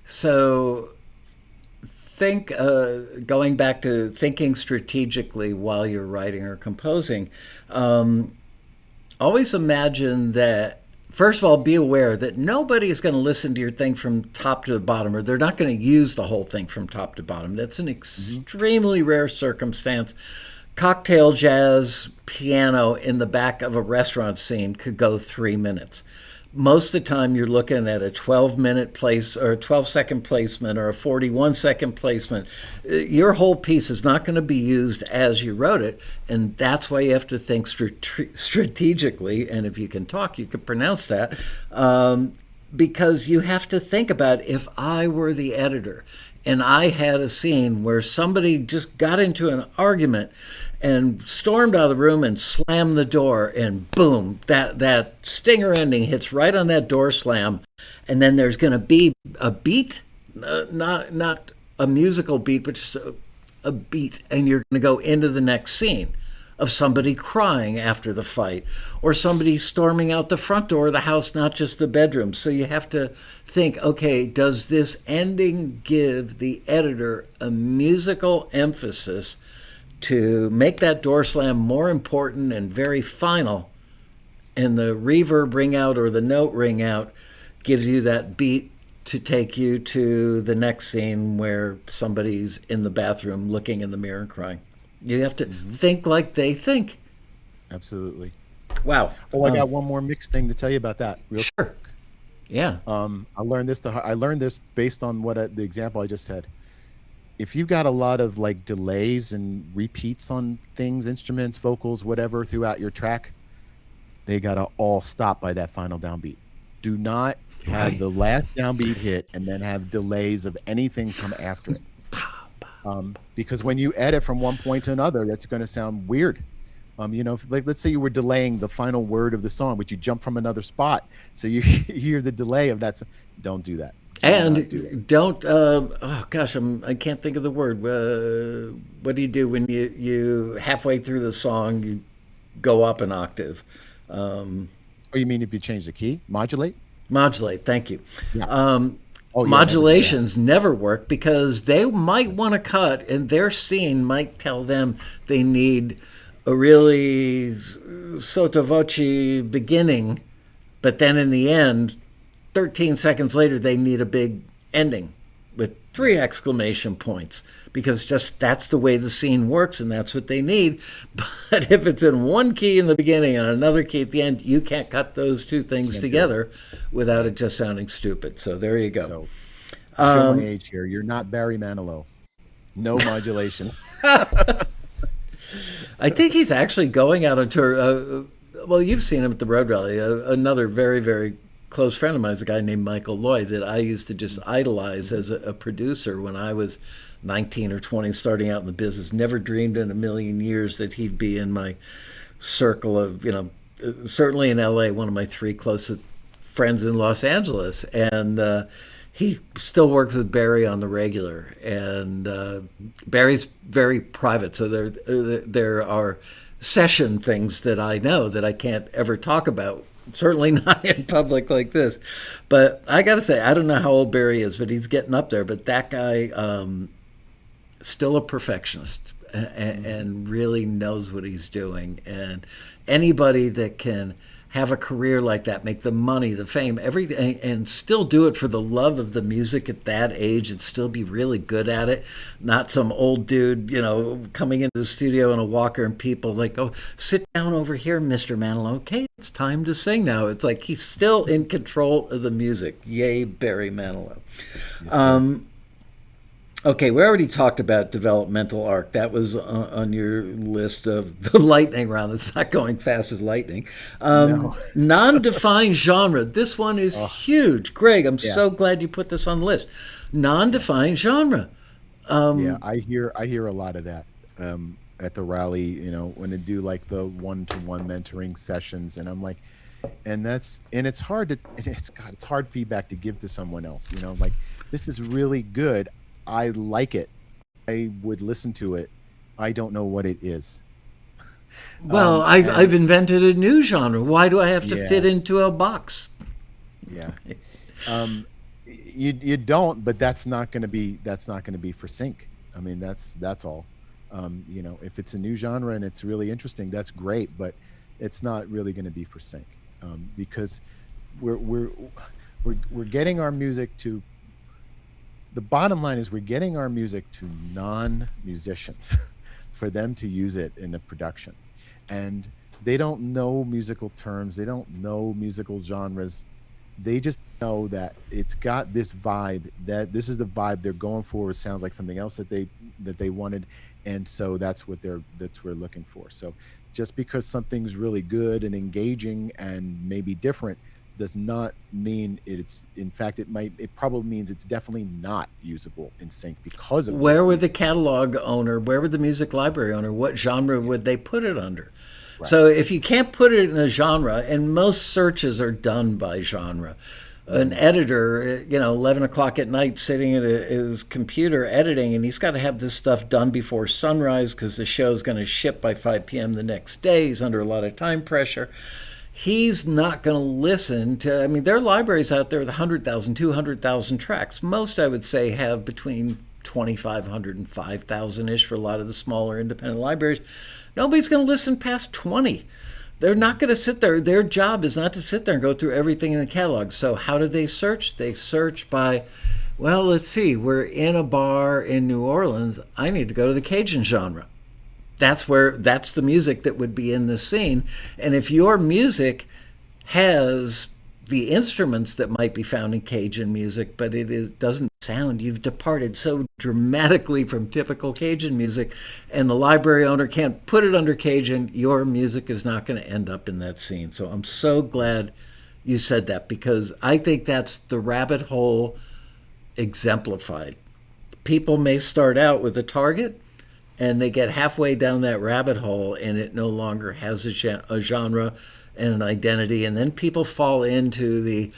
So think, going back to thinking strategically while you're writing or composing, always imagine that, first of all, be aware that nobody is going to listen to your thing from top to the bottom, or they're not going to use the whole thing from top to bottom. That's an extremely rare circumstance. Cocktail jazz piano in the back of a restaurant scene could go 3 minutes. Most of the time you're looking at a 12-minute place or a 12-second placement or a 41-second placement. Your whole piece is not going to be used as you wrote it, and that's why you have to think strategically. And if you can talk, you can pronounce that, because you have to think about, if I were the editor and I had a scene where somebody just got into an argument and stormed out of the room and slammed the door, and boom, that stinger ending hits right on that door slam, and then there's going to be a beat, not a musical beat, but just a beat, and you're going to go into the next scene of somebody crying after the fight, or somebody storming out the front door of the house, not just the bedroom. So you have to think, okay, does this ending give the editor a musical emphasis to make that door slam more important and very final, and the reverb ring out or the note ring out gives you that beat to take you to the next scene where somebody's in the bathroom looking in the mirror and crying. You have to think like they think.
Absolutely.
Wow.
Oh, I got one more mixed thing to tell you about that. Real quick.
Yeah.
I learned this based on the example I just said. If you've got a lot of like delays and repeats on things, instruments, vocals, whatever throughout your track, they gotta all stop by that final downbeat. Do not have the last downbeat hit and then have delays of anything come after it. Because when you edit from one point to another, that's going to sound weird. Like let's say you were delaying the final word of the song, but you jump from another spot, so you hear the delay of that. Don't do that. not do it.
And don't, oh gosh, I can't think of the word. What do you do when you halfway through the song, you go up an octave? Um,
Oh, you mean if you change the key, modulate?
Modulate, thank you.
Yeah.
Um,
Oh yeah, never do that.
Modulations never work because they might want to cut, and their scene might tell them they need a really sotto voce beginning, but then in the end, 13 seconds later, they need a big ending with three exclamation points because just that's the way the scene works and that's what they need. But if it's in one key in the beginning and another key at the end, you can't cut those two things
Can't do it.
together without it just sounding stupid. So there you go.
So show my age here. You're not Barry Manilow. No modulation.
I think he's actually going out on tour. Well, you've seen him at the Road Rally. Another very, very close friend of mine is a guy named Michael Lloyd that I used to just idolize as a producer when I was 19 or 20, starting out in the business. Never dreamed in a million years that he'd be in my circle of, certainly in LA, one of my three closest friends in Los Angeles. And he still works with Barry on the regular. And Barry's very private. So there are session things that I know that I can't ever talk about, certainly not in public like this. But I got to say, I don't know how old Barry is, but he's getting up there. But that guy, still a perfectionist and really knows what he's doing. And anybody that can have a career like that, make the money, the fame, everything, and still do it for the love of the music at that age and still be really good at it. Not some old dude, coming into the studio in a walker and people like, oh, sit down over here, Mr. Manilow. Okay, it's time to sing now. It's like he's still in control of the music. Yay, Barry Manilow.
Yes,
Okay, we already talked about developmental arc. That was on your list of the lightning round. It's not going fast as lightning.
no.
Non-defined genre. This one is huge. Greg, I'm
Yeah.
so glad you put this on the list. Non-defined genre.
Yeah, I hear a lot of that at the rally. When they do like the one-to-one mentoring sessions, and I'm like, and it's hard it's hard feedback to give to someone else. Like this is really good. I like it. I would listen to it. I don't know what it is.
Well, I've
And
invented a new genre. Why do I have to fit
yeah,
into a box?
yeah. You don't, but that's not going to be for sync. I mean, that's all. If it's a new genre and it's really interesting, that's great, but it's not really going to be for sync because we're we're we're getting our music to. The bottom line is we're getting our music to non-musicians for them to use it in a production, and they don't know musical terms, they don't know musical genres, they just know that it's got this vibe, that this is the vibe they're going for. It sounds like something else that they wanted, and so that's what we're looking for. So just because something's really good and engaging and maybe different does not mean it's, in fact, it probably means it's definitely not usable in sync because of the
Where would the
music.
catalog owner, where would the music library owner, what genre would they put it under?
Right.
So if you can't put it in a genre, and most searches are done by genre, an editor, 11 o'clock at night sitting at his computer editing, and he's got to have this stuff done before sunrise because the show's going to ship by 5 p.m. the next day. He's under a lot of time pressure. He's not going to listen to, there are libraries out there with 100,000, 200,000 tracks. Most, I would say, have between 2,500 and 5,000-ish for a lot of the smaller independent libraries. Nobody's going to listen past 20. They're not going to sit there. Their job is not to sit there and go through everything in the catalog. So how do they search? They search by, well, let's see, we're in a bar in New Orleans. I need to go to the Cajun genre. That's the music that would be in the scene. And if your music has the instruments that might be found in Cajun music, but doesn't sound, you've departed so dramatically from typical Cajun music, and the library owner can't put it under Cajun, your music is not going to end up in that scene. So I'm so glad you said that, because I think that's the rabbit hole exemplified. People may start out with a target, and they get halfway down that rabbit hole and it no longer has a genre and an identity. And then people fall into the,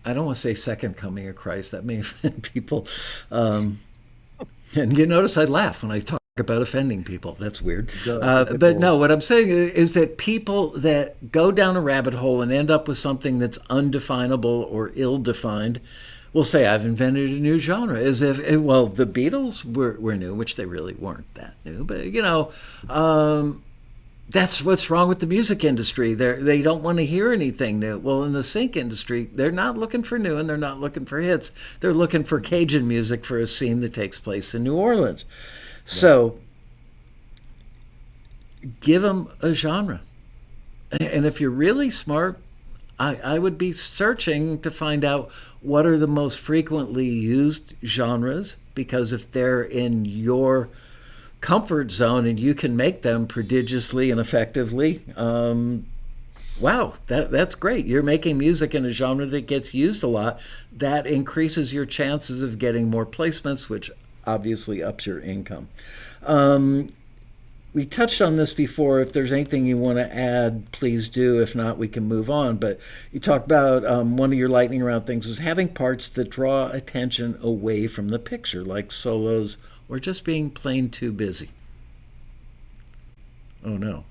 I don't want to say second coming of Christ. That may offend people. Um, and you notice I laugh when I talk about offending people. That's weird. But no, what I'm saying is that people that go down a rabbit hole and end up with something that's undefinable or ill-defined will say, I've invented a new genre. As if, well, the Beatles were new, which they really weren't that new. But, that's what's wrong with the music industry. They don't want to hear anything new. Well, in the sync industry, they're not looking for new and they're not looking for hits. They're looking for Cajun music for a scene that takes place in New Orleans. So give them a genre. And if you're really smart, I would be searching to find out what are the most frequently used genres, because if they're in your comfort zone and you can make them prodigiously and effectively, wow, that's great. You're making music in a genre that gets used a lot. That increases your chances of getting more placements, which obviously ups your income. We touched on this before. If there's anything you want to add, please do. If not, we can move on. But you talked about one of your lightning round things was having parts that draw attention away from the picture, like solos or just being plain too busy. Oh no,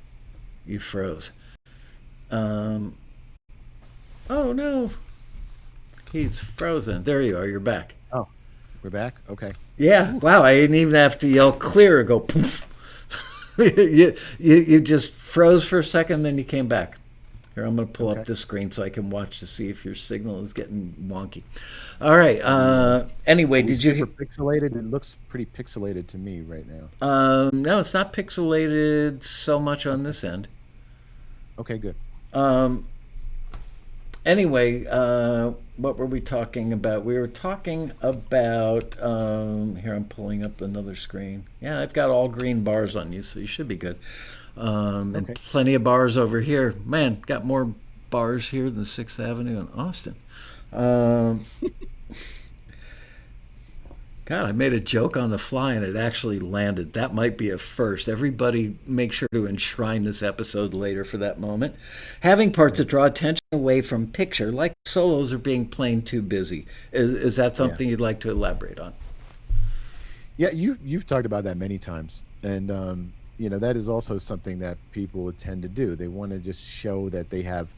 you froze. Oh no, he's frozen. There you are. You're back.
Oh, we're back? Okay.
Yeah. Wow. I didn't even have to yell clear or go poof. you just froze for a second, then you came back. Here, I'm going to pull up the screen so I can watch to see if your signal is getting wonky. All right. Anyway, did you...
Super pixelated? It looks pretty pixelated to me right now.
No, it's not pixelated so much on this end.
Okay, good.
Anyway, what were we talking about? We were talking about, here, I'm pulling up another screen. Yeah, I've got all green bars on you, so you should be good. And plenty of bars over here. Man, got more bars here than 6th Avenue in Austin. God, I made a joke on the fly and it actually landed. That might be a first. Everybody make sure to enshrine this episode later for that moment. Having parts that draw attention away from picture, like solos, are being plain too busy. Is that something you'd like to elaborate on?
Yeah, you've talked about that many times. And, that is also something that people would tend to do. They want to just show that they have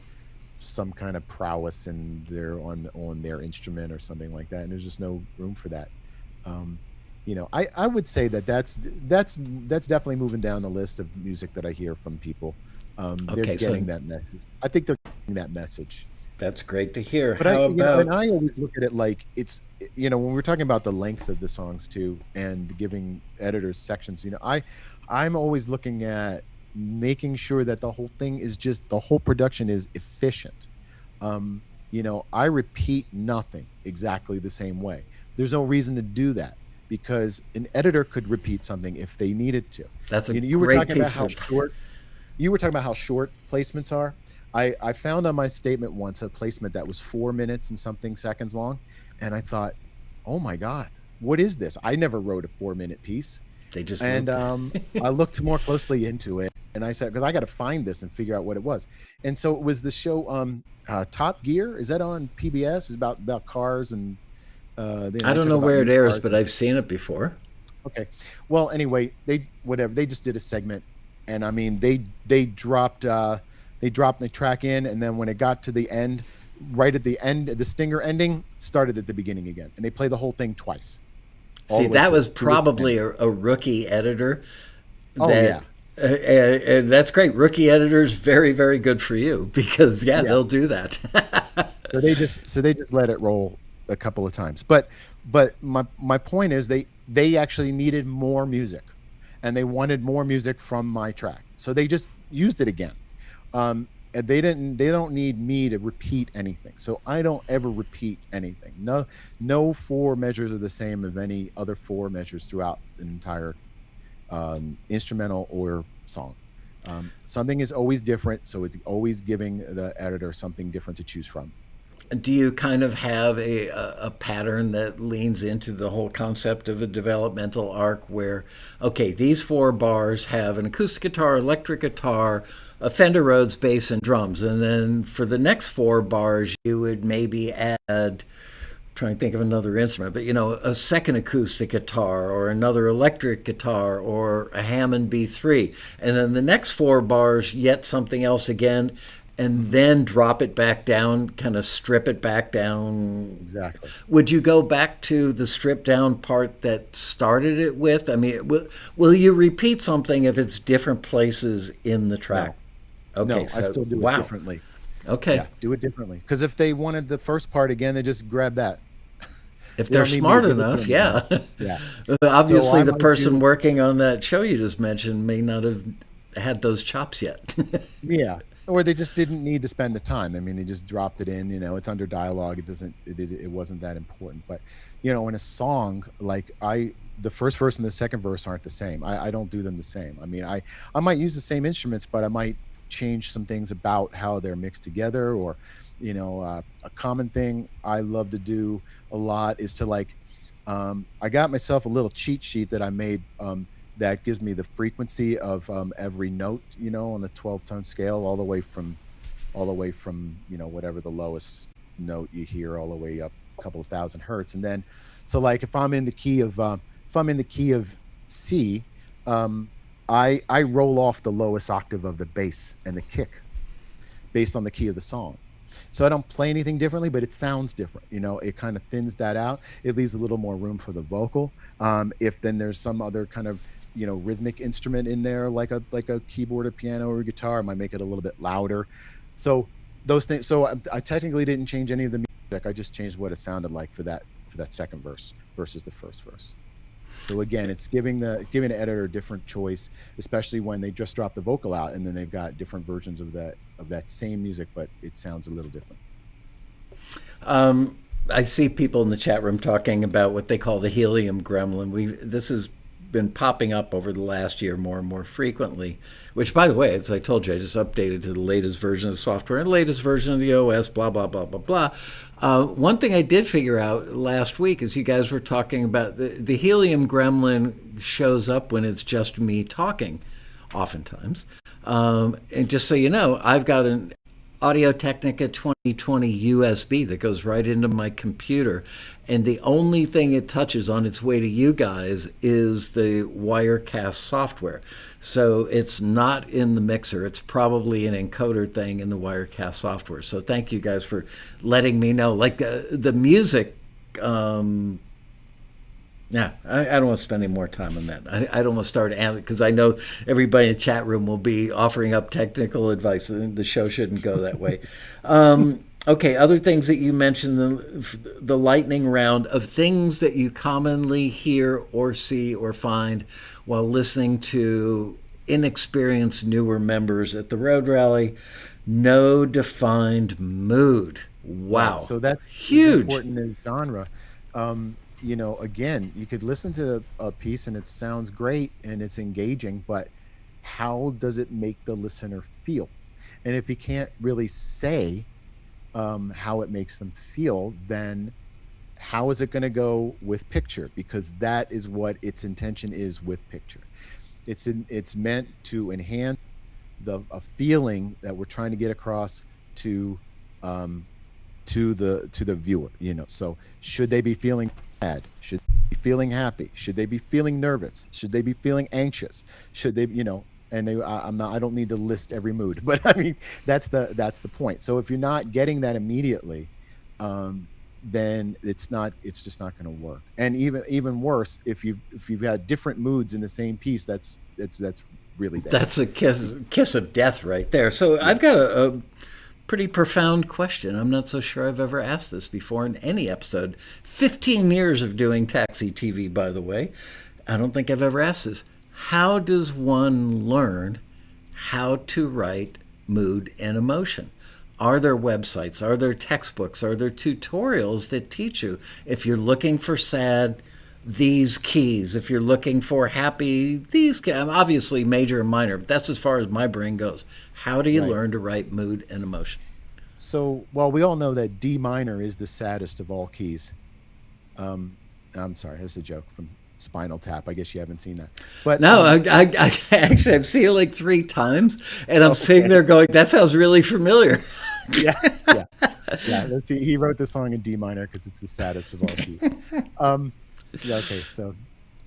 some kind of prowess and they're on their instrument or something like that. And there's just no room for that. I would say that's definitely moving down the list of music that I hear from people. They're getting that message. I think they're getting that message.
That's great to hear.
But I always look at it like it's, when we're talking about the length of the songs too, and giving editors sections, I'm always looking at making sure that the whole thing is the whole production is efficient. I repeat nothing exactly the same way. There's no reason to do that because an editor could repeat something if they needed to.
That's a
you were
great
talking
piece
about how short. You were talking about how short placements are. I found on my statement once a placement that was 4 minutes and something seconds long, and I thought, oh my God, what is this? I never wrote a 4-minute piece.
They just
and I looked more closely into it, and I said, because I got to find this and figure out what it was. And so it was the show Top Gear. Is that on PBS? It's about cars and.
I don't know where it airs, but I've seen it before.
Okay. Well, anyway, they just did a segment, and I mean they dropped the track in, and then when it got to the end, right at the end, the stinger ending started at the beginning again, and they play the whole thing twice.
See, that was probably a rookie editor.
Oh yeah.
And that's great. Rookie editors, very, very good for you because they'll do that.
so they just let it roll a couple of times, but my point is they actually needed more music, and they wanted more music from my track, so they just used it again. And they don't need me to repeat anything, so I don't ever repeat anything. No 4 measures are the same of any other 4 measures throughout an entire instrumental or song. Something is always different, so it's always giving the editor something different to choose from.
Do you kind of have a pattern that leans into the whole concept of a developmental arc where, okay, these 4 bars have an acoustic guitar, electric guitar, a Fender Rhodes bass and drums, and then for the next 4 bars, you would maybe add, trying to think of another instrument, but a second acoustic guitar or another electric guitar or a Hammond B3. And then the next 4 bars, yet something else again, and then drop it back down, kind of strip it back down.
Exactly.
Would you go back to the stripped down part that started it with? I mean, will you repeat something if it's different places in the track?
No,
Okay,
no,
so
I still do it differently.
Okay.
Yeah, do it differently. Because if they wanted the first part again, they just grab that.
If
They
they're
don't need me to
smart
give it to
enough,
them
yeah.
again. Yeah.
Obviously,
I
the
might
person
do,
working on that show you just mentioned may not have had those chops yet.
yeah, or they just didn't need to spend the time. I mean, they just dropped it in. It's under dialogue. It wasn't that important. But in a song, like the first verse and the second verse aren't the same. I don't do them the same. I mean, I might use the same instruments, but I might change some things about how they're mixed together, or a common thing I love to do a lot is to I got myself a little cheat sheet that I made, that gives me the frequency of every note, on the 12-tone scale, all the way from whatever the lowest note you hear, all the way up a couple of thousand hertz. And then, so like if I'm in the key of C, I roll off the lowest octave of the bass and the kick based on the key of the song. So I don't play anything differently, but it sounds different. It kind of thins that out. It leaves a little more room for the vocal. If then there's some other kind of rhythmic instrument in there, like a keyboard, a piano, or a guitar, I might make it a little bit louder. So those things. So I technically didn't change any of the music. I just changed what it sounded like for that second verse versus the first verse. So again, it's giving the editor a different choice, especially when they just drop the vocal out and then they've got different versions of that same music, but it sounds a little different.
I see people in the chat room talking about what they call the helium gremlin. This has been popping up over the last year more and more frequently, which, by the way, as I told you, I just updated to the latest version of the software and latest version of the OS, blah, blah, blah, blah, blah. One thing I did figure out last week is you guys were talking about the helium gremlin shows up when it's just me talking, oftentimes. And just so you know, I've got an Audio-Technica 2020 USB that goes right into my computer. And the only thing it touches on its way to you guys is the Wirecast software. So it's not in the mixer. It's probably an encoder thing in the Wirecast software. So thank you guys for letting me know. Like the music, yeah, I don't want to spend any more time on that. I don't want to start because I know everybody in the chat room will be offering up technical advice, and the show shouldn't go that way. Okay, other things that you mentioned, the lightning round of things that you commonly hear or see or find while listening to inexperienced newer members at the Road Rally. No defined mood. Wow.
So that's
huge.
Important in genre. Again, you could listen to a piece and it sounds great and it's engaging, but how does it make the listener feel? And if you can't really say how it makes them feel, then how is it going to go with picture? Because that is what its intention is with picture. It's meant to enhance a feeling that we're trying to get across to the viewer. So should they be feeling sad? Should they be feeling happy? Should they be feeling nervous? Should they be feeling anxious? Should they, and I don't need to list every mood, but I mean, that's the point. So if you're not getting that immediately, then it's just not going to work. And even worse, if you've had different moods in the same piece, that's really bad.
That's a kiss of death right there. So yeah. I've got a pretty profound question. I'm not so sure I've ever asked this before in any episode. 15 years of doing TAXITV, by the way. I don't think I've ever asked this. How does one learn how to write mood and emotion? Are there websites? Are there textbooks? Are there tutorials that teach you? If you're looking for sad, these keys. If you're looking for happy, these keys. Obviously major and minor, but that's as far as my brain goes. How do you learn to write mood and emotion?
So, well, we all know that D minor is the saddest of all keys. I'm sorry, that's a joke from Spinal Tap. I guess you haven't seen that, but
No, I actually I've seen it like 3 times, and I'm sitting
okay.
there going, "That sounds really familiar."
Yeah, yeah, yeah. Let's see. He wrote the song in D minor because it's the saddest of all keys. Um, yeah. Okay. So,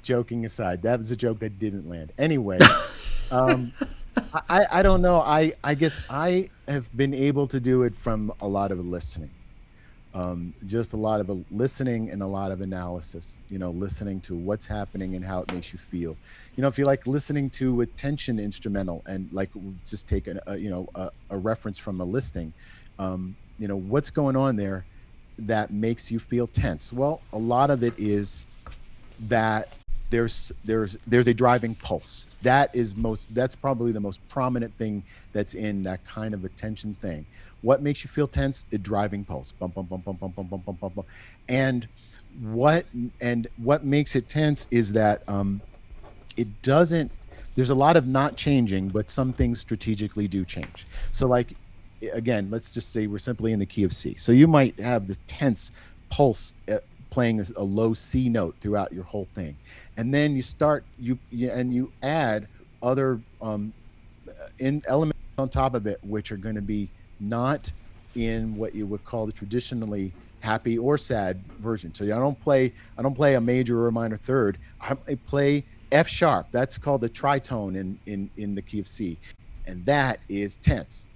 joking aside, that was a joke that didn't land. Anyway, um, I don't know. I guess I have been able to do it from a lot of listening. Just a lot of listening and a lot of analysis, listening to what's happening and how it makes you feel. If you like listening to a tension instrumental and like just take a reference from a listing, what's going on there that makes you feel tense. Well, a lot of it is that there's a driving pulse. That's probably the most prominent thing that's in that kind of attention thing. What makes you feel tense? A driving pulse. Bump, bump, bump, bump, bump, bump, bump, bump, bump, bump. And what makes it tense is that it doesn't. There's a lot of not changing, but some things strategically do change. So, like, again, let's just say we're simply in the key of C. So you might have this tense pulse playing a low C note throughout your whole thing, and then you add other in elements on top of it, which are going to be not in what you would call the traditionally happy or sad version. So I don't play a major or a minor third. I play F sharp. That's called the tritone in the key of C, and that is tense.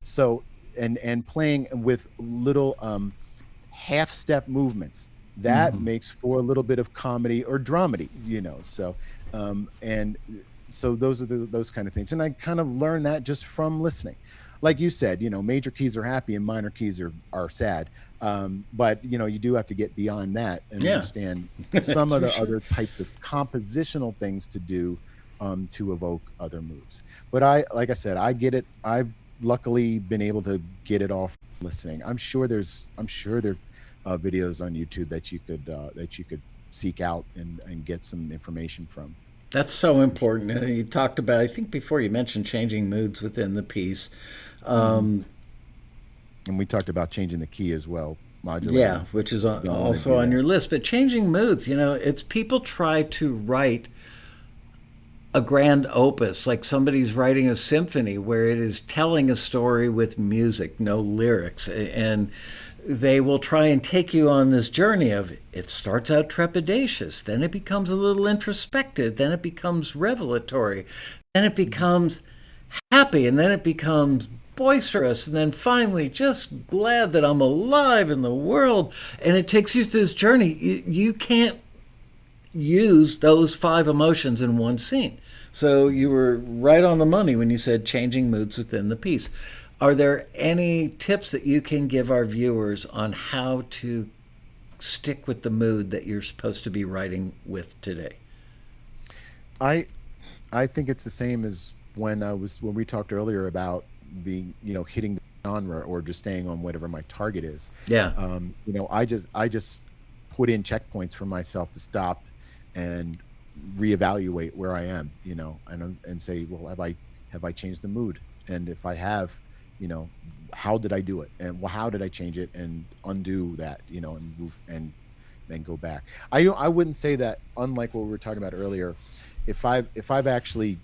So and playing with little half step movements that makes for a little bit of comedy or dramedy. So and so those are those kind of things, and I kind of learned that just from listening. Like you said, major keys are happy and minor keys are sad. But you do have to get beyond that and understand some of the other types of compositional things to do to evoke other moods. But like I said, I get it. I've luckily been able to get it all from listening. I'm sure there are videos on YouTube that you could seek out and get some information from.
That's so important. You talked about, I think before you mentioned changing moods within the piece.
And we talked about changing the key as well, modulating.
Yeah, which is also on your list. But changing moods, it's people try to write a grand opus, like somebody's writing a symphony where it is telling a story with music, no lyrics. And they will try and take you on this journey of it starts out trepidatious, then it becomes a little introspective, then it becomes revelatory, then it becomes happy, and then it becomes boisterous, and then finally just glad that I'm alive in the world. And it takes you through this journey. You can't use those 5 emotions in one scene. So you were right on the money when you said changing moods within the piece. Are there any tips that you can give our viewers on how to stick with the mood that you're supposed to be writing with today?
I think it's the same as when we talked earlier about being, hitting the genre or just staying on whatever my target is.
Yeah.
I just put in checkpoints for myself to stop and reevaluate where I am, and say, well, have I changed the mood? And if I have, how did I do it? And how did I change it and undo that, and move and then go back. I wouldn't say that, unlike what we were talking about earlier, if I've actually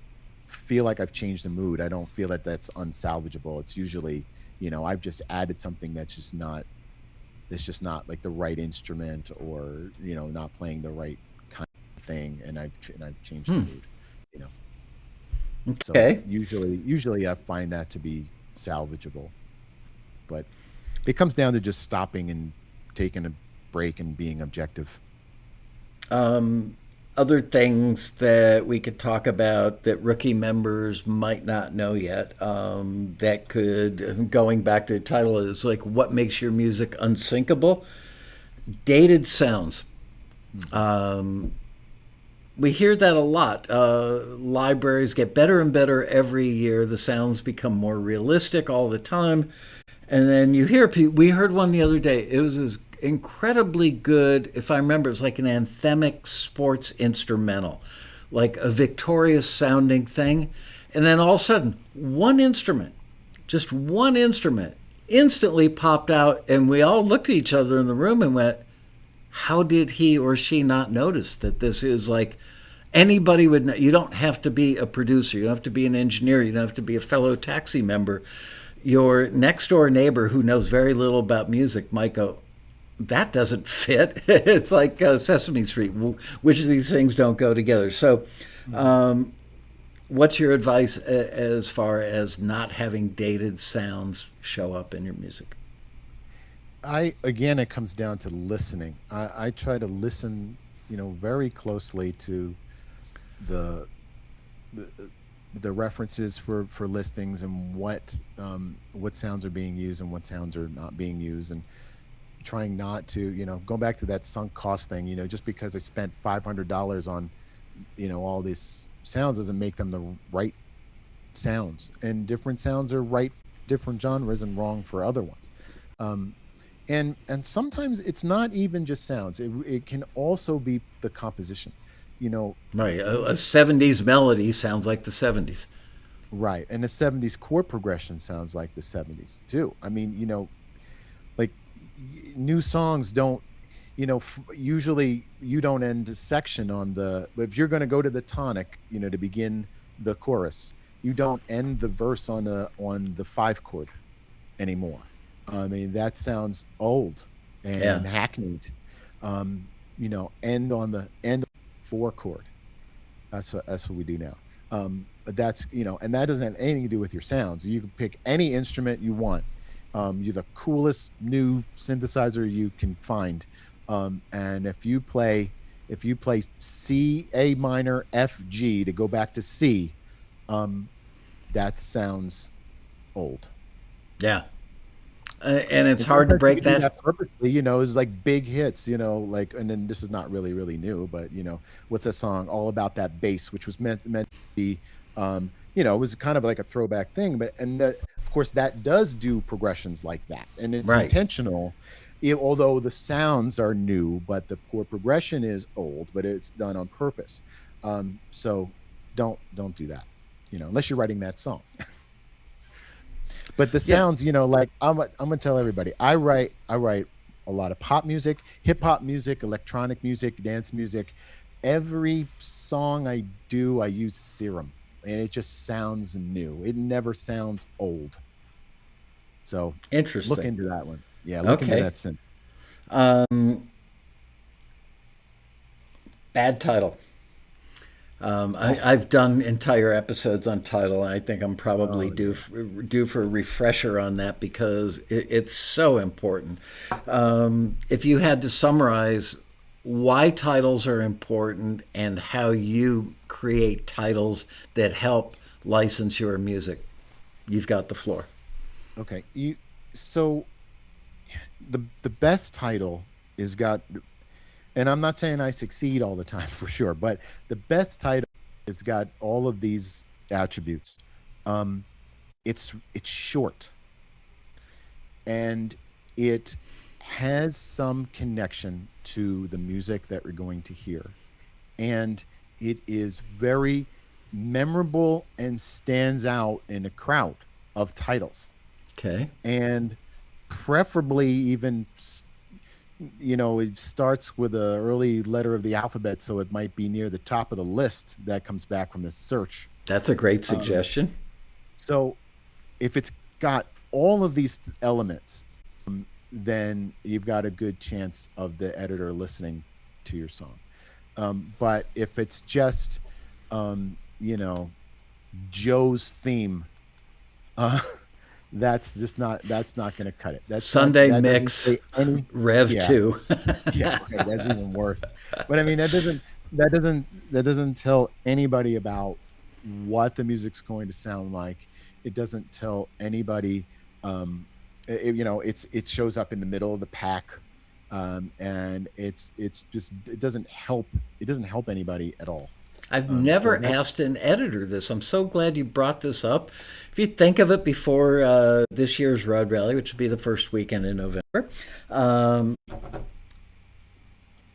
feel like I've changed the mood, I don't feel that that's unsalvageable. It's usually, I've just added something that's just not like the right instrument, or, not playing the right kind of thing. And I've changed the mood,
Okay.
So usually I find that to be salvageable, but it comes down to just stopping and taking a break and being objective.
Other things that we could talk about that rookie members might not know yet, that could, going back to the title, is like, what makes your music unsyncable? Dated sounds. We hear that a lot. Libraries get better and better every year. The sounds become more realistic all the time. And then you hear people, we heard one the other day. It was as incredibly good, if I remember, it's like an anthemic sports instrumental, like a victorious sounding thing. And then all of a sudden, just one instrument, instantly popped out, and we all looked at each other in the room and went, how did he or she not notice that this is like anybody would know? You don't have to be a producer, you don't have to be an engineer, you don't have to be a fellow taxi member. Your next door neighbor who knows very little about music might go, that doesn't fit. It's like Sesame Street. Which of these things don't go together? So, what's your advice as far as not having dated sounds show up in your music?
Again, it comes down to listening. I try to listen, very closely to the the, the references for listings and what sounds are being used and what sounds are not being used, and trying not to, go back to that sunk cost thing. Just because I spent $500 on, all these sounds doesn't make them the right sounds, and different sounds are right different genres and wrong for other ones. And sometimes it's not even just sounds. It can also be the composition. You know,
Right. A 70s melody sounds like the 70s.
right. And the 70s chord progression sounds like the 70s too. I mean, like new songs don't, usually you don't end a section on if you're going to go to the tonic, to begin the chorus, you don't end the verse on the 5 chord anymore. I mean, that sounds old
Yeah.
and hackneyed. End on the end 4 chord. That's what we do now. But and that doesn't have anything to do with your sounds. You can pick any instrument you want. You're the coolest new synthesizer you can find. And if you play C, A minor, F, G to go back to C, that sounds old.
Yeah. And it's
And
hard to
sometimes you
break
can do
that.
that purposely, it's like big hits, like, and then this is not really, really new, but what's that song all about, that bass, which was meant to be, it was kind of like a throwback thing, of course that does do progressions like that, and it's
Right.
intentional, although the sounds are new, but the chord progression is old, but it's done on purpose. So don't do that, unless you're writing that song. But the
Yeah.
sounds, like I'm gonna tell everybody, I write a lot of pop music, hip hop music, electronic music, dance music. Every song I do, I use Serum, and it just sounds new. It never sounds old. So look
Interesting.
into that one. Yeah, look into
Okay.
that synth.
Um, Bad title.
Oh,
I've done entire episodes on title, and I think I'm probably
oh
due
yeah.
due for a refresher on that because it's so important. If you had to summarize why titles are important and how you create titles that help license your music, you've got the floor.
Okay. So the best title is got, and I'm not saying I succeed all the time for sure, but the best title has got all of these attributes. Um, it's short, and it has some connection to the music that we're going to hear, and it is very memorable and stands out in a crowd of titles,
Okay.
and preferably even it starts with a early letter of the alphabet, so it might be near the top of the list that comes back from the search.
That's a great
Um,
suggestion.
so if it's got all of these elements, then you've got a good chance of the editor listening to your song. But if it's just, um, you know, Joe's theme, uh, that's not going to cut it.
Sunday
That doesn't
mix,
say any.
Rev
Yeah,
2.
yeah, okay, that's even worse. But I mean, that doesn't tell anybody about what the music's going to sound like. It doesn't tell anybody. It shows up in the middle of the pack, and it's just it doesn't help. It doesn't help anybody at all.
I've
So
never
that's
asked an editor this. I'm so glad you brought this up. If you think of it before this year's Road Rally, which will be the first weekend in November, um,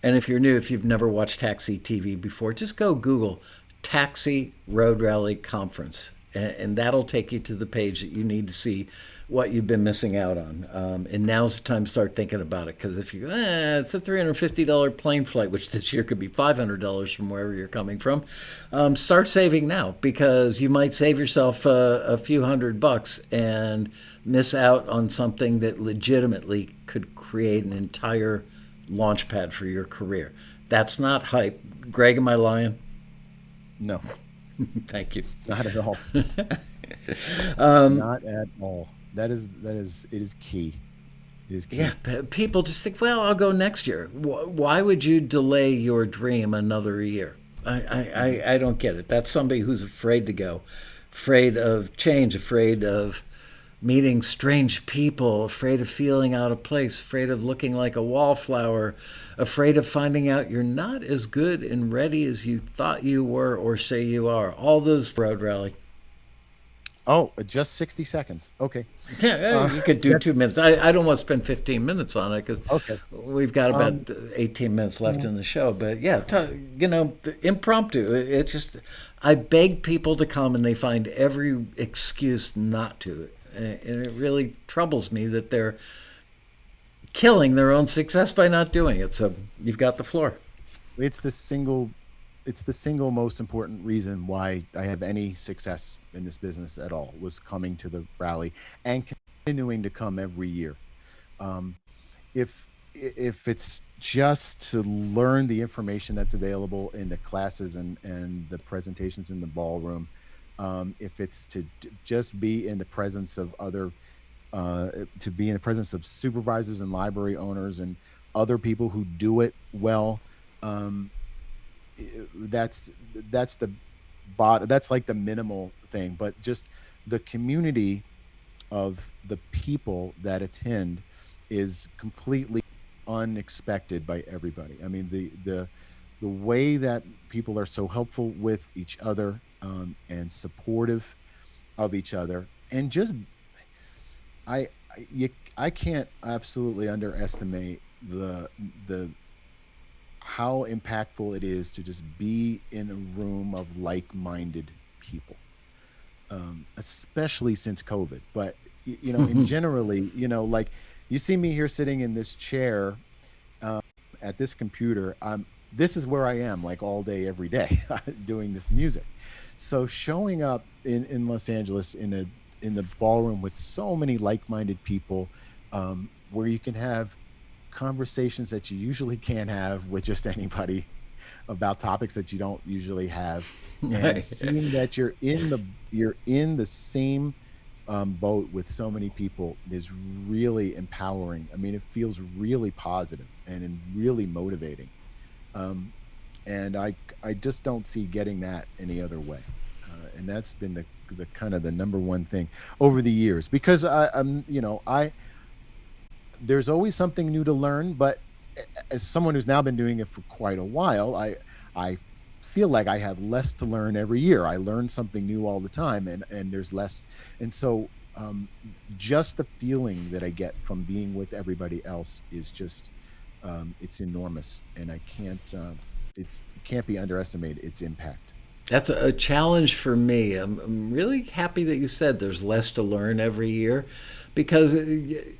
and if you're new, if you've never watched Taxi TV before, just go Google Taxi Road Rally Conference, and that'll take you to the page that you need to see what you've been missing out on. And now's the time to start thinking about it. Because if you, it's a $350 plane flight, which this year could be $500 from wherever you're coming from, start saving now, because you might save yourself a few $100 and miss out on something that legitimately could create an entire launch pad for your career. That's not hype. Greg, am I lying?
No.
Thank you.
Not at all. Not at all. It is key. It is key.
Yeah, people just think, well, I'll go next year. Why would you delay your dream another year? I don't get it. That's somebody who's afraid to go, afraid of change, afraid of meeting strange people, afraid of feeling out of place, afraid of looking like a wallflower, afraid of finding out you're not as good and ready as you thought you were or say you are. All those road rally.
Oh, just 60 seconds. Okay.
Yeah, you could do 2 minutes. I don't want to spend 15 minutes on it, because
Okay.
we've got about 18 minutes left in the show. But yeah, impromptu. It's just, I beg people to come and they find every excuse not to. And it really troubles me that they're killing their own success by not doing it. So you've got the floor.
It's the single most important reason why I have any success in this business at all, was coming to the rally and continuing to come every year. If it's just to learn the information that's available in the classes and the presentations in the ballroom, if it's to just be in the presence of supervisors and library owners and other people who do it well, that's like the minimal thing. But just the community of the people that attend is completely unexpected by everybody. I mean, the way that people are so helpful with each other, and supportive of each other, and just I can't absolutely underestimate the how impactful it is to just be in a room of like-minded people, especially since COVID. But in generally, like, you see me here sitting in this chair at this computer. This is where I am, like, all day, every day, doing this music. So showing up in Los Angeles in the ballroom with so many like-minded people, where you can have conversations that you usually can't have with just anybody about topics that you don't usually have, and seeing that you're in the same boat with so many people is really empowering. I mean, it feels really positive and really motivating. And I just don't see getting that any other way. And that's been the kind of the number one thing over the years, because there's always something new to learn. But as someone who's now been doing it for quite a while, I feel like I have less to learn every year. I learn something new all the time, and there's less. And so just the feeling that I get from being with everybody else is just, it's enormous. And it can't be underestimated, its impact.
That's a challenge for me. I'm really happy that you said there's less to learn every year, because,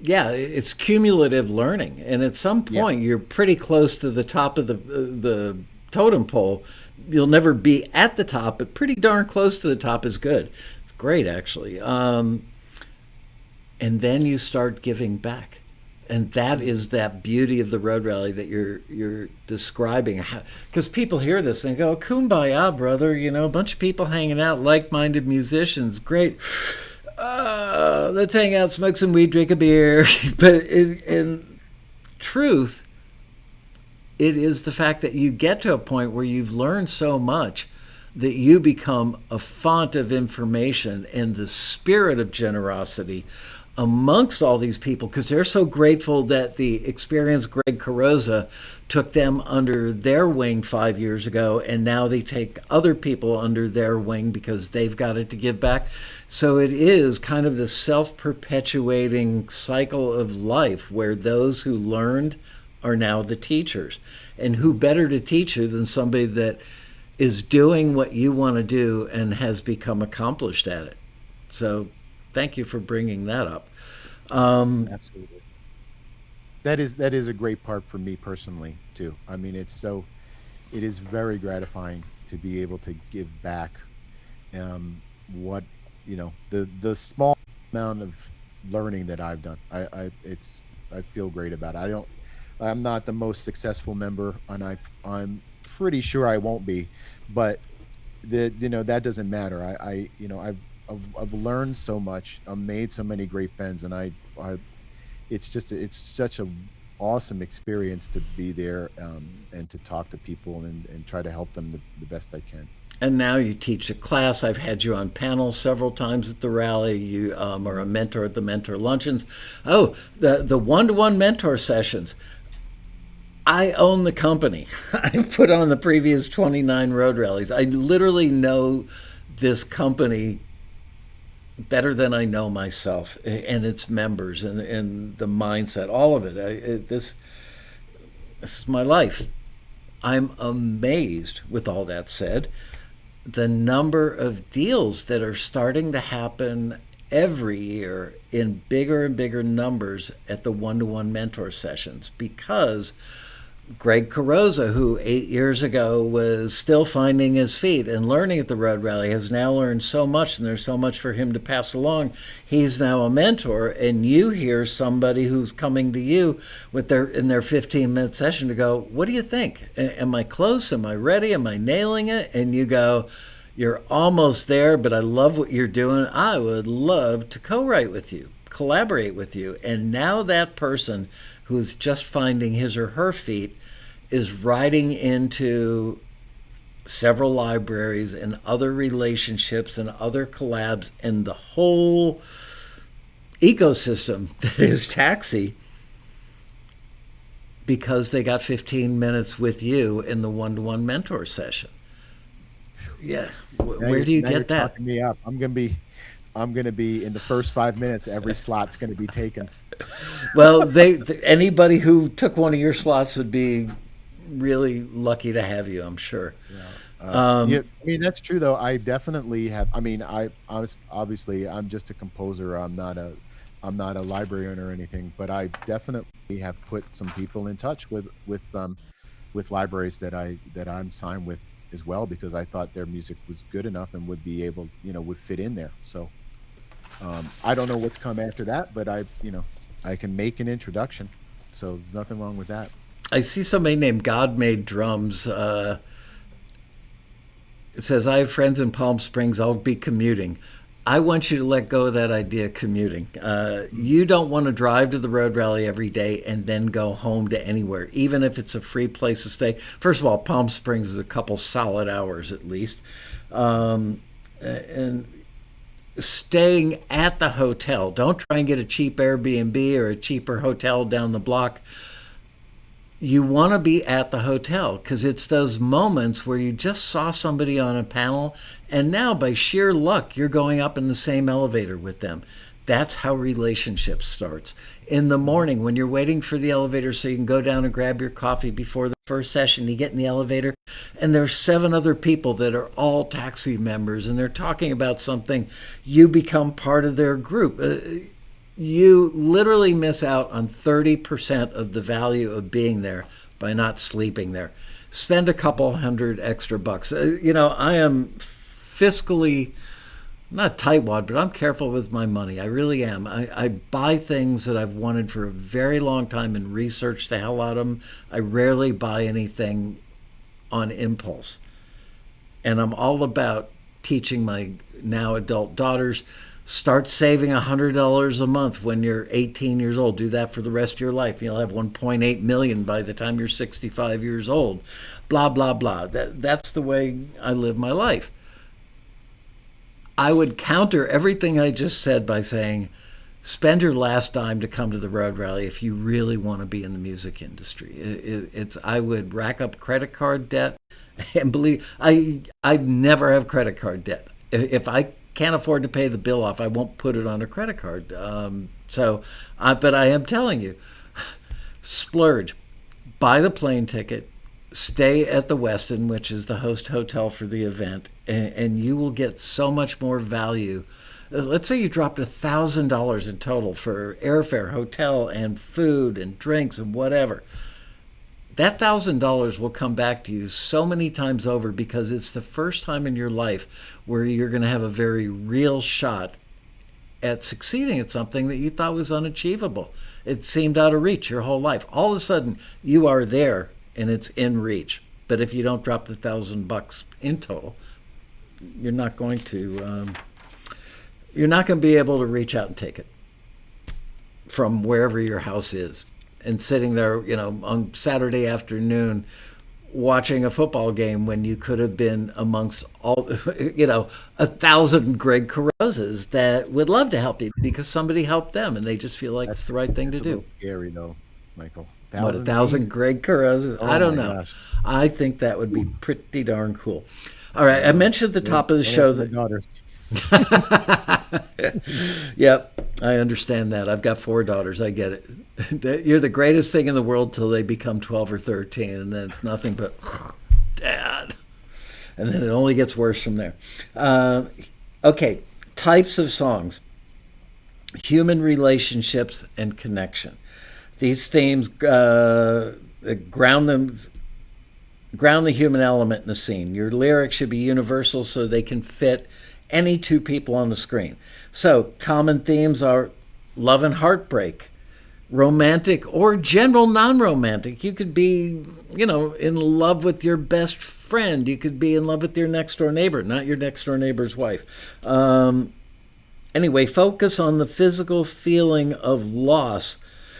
yeah, it's cumulative learning. And at some point, you're pretty close to the top of the totem pole. You'll never be at the top, but pretty darn close to the top is good. It's great, actually. And then you start giving back. And that is that beauty of the road rally that you're describing. Because people hear this and go, kumbaya, brother, a bunch of people hanging out, like-minded musicians, great. Let's hang out, smoke some weed, drink a beer. But in truth, it is the fact that you get to a point where you've learned so much that you become a font of information and the spirit of generosity amongst all these people, because they're so grateful that the experienced Greg Carrozza took them under their wing 5 years ago, and now they take other people under their wing because they've got it to give back. So it is kind of the self-perpetuating cycle of life, where those who learned are now the teachers. And who better to teach you than somebody that is doing what you want to do and has become accomplished at it? So thank you for bringing that up.
Absolutely. That is a great part for me personally too. I mean, it is very gratifying to be able to give back what the small amount of learning that I've done. I feel great about it. I'm not the most successful member, and I'm pretty sure I won't be, but that doesn't matter. I've learned so much. I've made so many great friends, and I it's such a awesome experience to be there, and to talk to people and try to help them the best I can.
And now you teach a class. I've had you on panels several times at the rally. You are a mentor at the mentor luncheons. Oh, the one-to-one mentor sessions. I own the company. I put on the previous 29 road rallies. I literally know this company better than I know myself and its members and the mindset, all of it. This is my life. I'm amazed, with all that said, the number of deals that are starting to happen every year in bigger and bigger numbers at the one-to-one mentor sessions, because Greg Carrozza, who 8 years ago was still finding his feet and learning at the Road Rally, has now learned so much, and there's so much for him to pass along. He's now a mentor, and you hear somebody who's coming to you in their 15-minute session to go, "What do you think? Am I close? Am I ready? Am I nailing it?" And you go, "You're almost there, but I love what you're doing. I would love to co-write with you, collaborate with you." And now that person who's just finding his or her feet is riding into several libraries and other relationships and other collabs and the whole ecosystem that is Taxi, because they got 15 minutes with you in the one-to-one mentor session. Yeah. Where do you get that?
Talking me up. I'm gonna be in the first 5 minutes. Every slot's gonna be taken.
Well, anybody who took one of your slots would be really lucky to have you, I'm sure.
Yeah, I mean, that's true though. I definitely have. I mean, obviously I'm just a composer. I'm not a library owner or anything, but I definitely have put some people in touch with libraries that I'm signed with as well, because I thought their music was good enough and would be able, would fit in there. So I don't know what's come after that, but I can make an introduction. So there's nothing wrong with that.
I see somebody named God Made Drums. It says, "I have friends in Palm Springs. I'll be commuting." I want you to let go of that idea of commuting. You don't want to drive to the Road Rally every day and then go home to anywhere, even if it's a free place to stay. First of all, Palm Springs is a couple solid hours at least. And staying at the hotel. Don't try and get a cheap Airbnb or a cheaper hotel down the block. You want to be at the hotel, because it's those moments where you just saw somebody on a panel and now by sheer luck you're going up in the same elevator with them. That's how relationships starts. In the morning when you're waiting for the elevator so you can go down and grab your coffee before the first session, you get in the elevator and there's 7 other people that are all Taxi members and they're talking about something. You become part of their group. You literally miss out on 30% of the value of being there by not sleeping there. Spend a couple $100 extra bucks. I am fiscally not tightwad, but I'm careful with my money. I really am. I buy things that I've wanted for a very long time and research the hell out of them. I rarely buy anything on impulse. And I'm all about teaching my now adult daughters, start saving $100 a month when you're 18 years old. Do that for the rest of your life. You'll have 1.8 million by the time you're 65 years old. Blah, blah, blah. That's the way I live my life. I would counter everything I just said by saying, spend your last dime to come to the Road Rally if you really want to be in the music industry. I would rack up credit card debt, and believe I never have credit card debt. If I can't afford to pay the bill off, I won't put it on a credit card. But I am telling you, splurge, buy the plane ticket, stay at the Westin, which is the host hotel for the event, and you will get so much more value let's say you dropped $1,000 in total for airfare, hotel, and food and drinks and whatever. That $1,000 will come back to you so many times over because it's the first time in your life where you're going to have a very real shot at succeeding at something that you thought was unachievable. It seemed out of reach your whole life. All of a sudden, you are there and it's in reach. But if you don't drop the $1,000 in total, you're not going to be able to reach out and take it from wherever your house is. And sitting there, on Saturday afternoon watching a football game when you could have been amongst all, 1,000 Greg Carrozzas that would love to help you because somebody helped them and they just feel like it's the right thing to do.
A little scary though, Michael.
What, 1,000 Greg Carrozzas?
Oh,
I don't
my
know.
gosh.
I think that would be pretty darn cool. All right, I mentioned at the top of the show that...
daughters.
Yep, I understand that. I've got 4 daughters. I get it. You're the greatest thing in the world till they become 12 or 13, and then it's nothing but, Dad. And then it only gets worse from there. Okay, types of songs. Human relationships and connection. These themes ground the human element in the scene. Your lyrics should be universal so they can fit any 2 people on the screen. So common themes are love and heartbreak, romantic or general non-romantic. You could be, in love with your best friend. You could be in love with your next door neighbor, not your next door neighbor's wife. Anyway, focus on the physical feeling of loss.